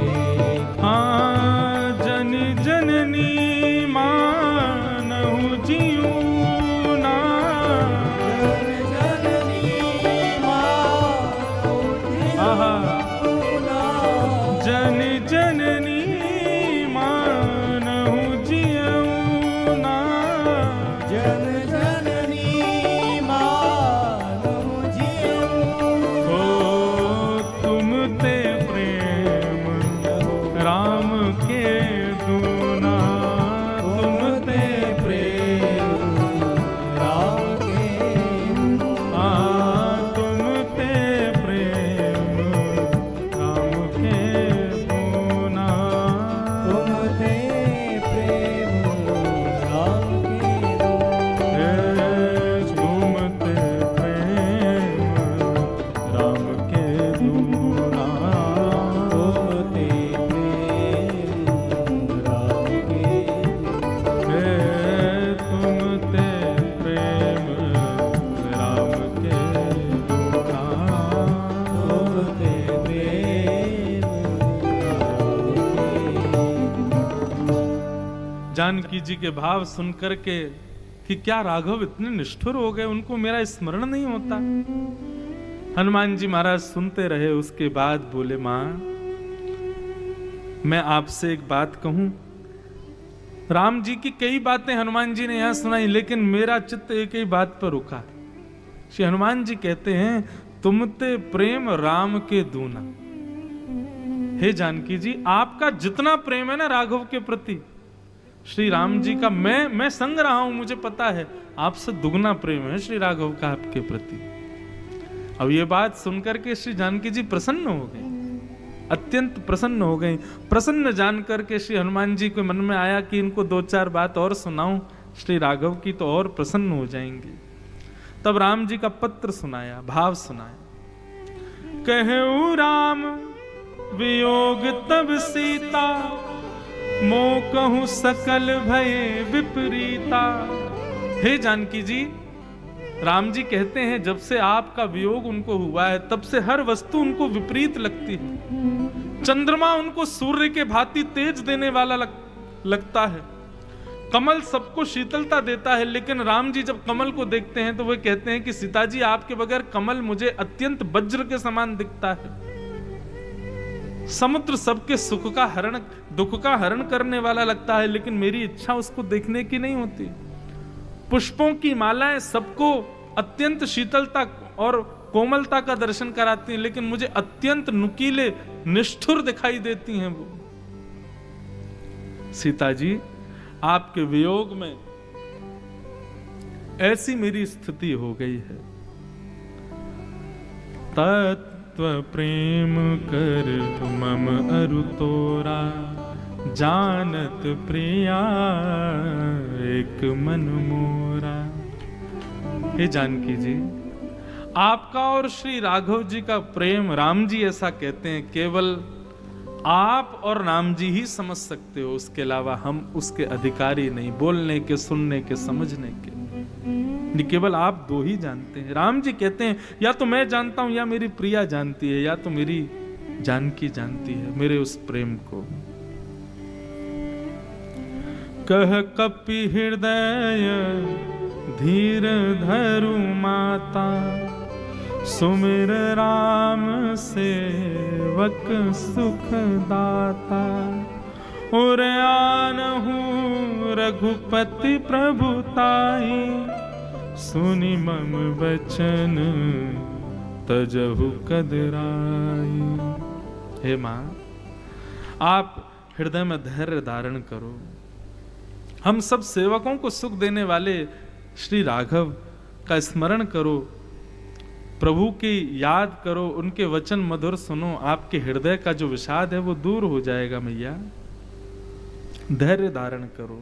जनि जननी मानहु जीऊना, जननी मानहु आहा। जीऊना। जनि जननी मानहु जीऊना, जननी मानहु जीऊना। ओ तुम ते प्रेम राम के दूना, तुम ते प्रेम राम के दूना। तुम ते प्रेम राम के दूना, तुम ते प्रेम राम के दूना। तुम ते प्रेम राम के दूना, तुम ते प्रेम राम के दूना। तुम ते प्रेम राम के दूना। तुम ते प्रेम राम के। जानकी जी के भाव सुन करके कि क्या राघव इतने निष्ठुर हो गए, उनको मेरा स्मरण नहीं होता। हनुमान जी महाराज सुनते रहे, उसके बाद बोले मां मैं आपसे एक बात कहूं। राम जी की कई बातें हनुमान जी ने यहां सुनाई, लेकिन मेरा चित्त एक ही बात पर रुका। श्री हनुमान जी कहते हैं तुम ते प्रेम राम के दूना। हे जानकी जी, आपका जितना प्रेम है ना राघव के प्रति, श्री राम जी का मैं संग रहा हूं, मुझे पता है आपसे दुगना प्रेम है श्री राघव का आपके प्रति। अब ये बात सुनकर के श्री जानकी जी प्रसन्न हो गई, अत्यंत प्रसन्न हो गई। प्रसन्न जान करके श्री हनुमान जी के मन में आया कि इनको दो चार बात और सुनाऊं श्री राघव की, तो और प्रसन्न हो जाएंगे। तब राम जी का पत्र सुनाया, भाव सुनाया। कहूँ राम वियोग तब सीता, मोह कहूँ सकल भय विपरीता। हे जानकी जी, राम जी कहते हैं जब से आपका वियोग उनको हुआ है तब से हर वस्तु उनको विपरीत लगती है। चंद्रमा उनको सूर्य के भांति तेज देने वाला लगता है, कमल सबको शीतलता देता है, लेकिन राम जी जब कमल को देखते हैं तो वे कहते हैं कि सीता जी आपके बगैर कमल मुझे अत्यंत वज्र के समान दिखता है। समुद्र सबके सुख का हरण दुख का हरण करने वाला लगता है, लेकिन मेरी इच्छा उसको देखने की नहीं होती। पुष्पों की मालाएं सबको अत्यंत शीतलता और कोमलता का दर्शन कराती हैं, लेकिन मुझे अत्यंत नुकीले निष्ठुर दिखाई देती हैं वो। सीता जी आपके वियोग में ऐसी मेरी स्थिति हो गई है। तत्व प्रेम कर मम अरु तोरा, जानत प्रिया एक मन मोरा। हे जानकी जी, आपका और श्री राघव जी का प्रेम, राम जी ऐसा कहते हैं, केवल आप और राम जी ही समझ सकते हो, उसके अलावा हम उसके अधिकारी नहीं, बोलने के, सुनने के, समझने के। ये केवल आप दो ही जानते हैं। राम जी कहते हैं या तो मैं जानता हूं, या मेरी प्रिया जानती है, या तो मेरी जानकी जानती है मेरे उस प्रेम को। कह कपि हृदय धीर धरु माता, सुमिर राम सेवक सुख दाता। और आनहु रघुपति प्रभुताई, सुनि मम बचन तजहु कदराई। हे मां, आप हृदय में धैर्य धारण करो। हम सब सेवकों को सुख देने वाले श्री राघव का स्मरण करो, प्रभु की याद करो, उनके वचन मधुर सुनो, आपके हृदय का जो विषाद है वो दूर हो जाएगा। मैया धैर्य धारण करो।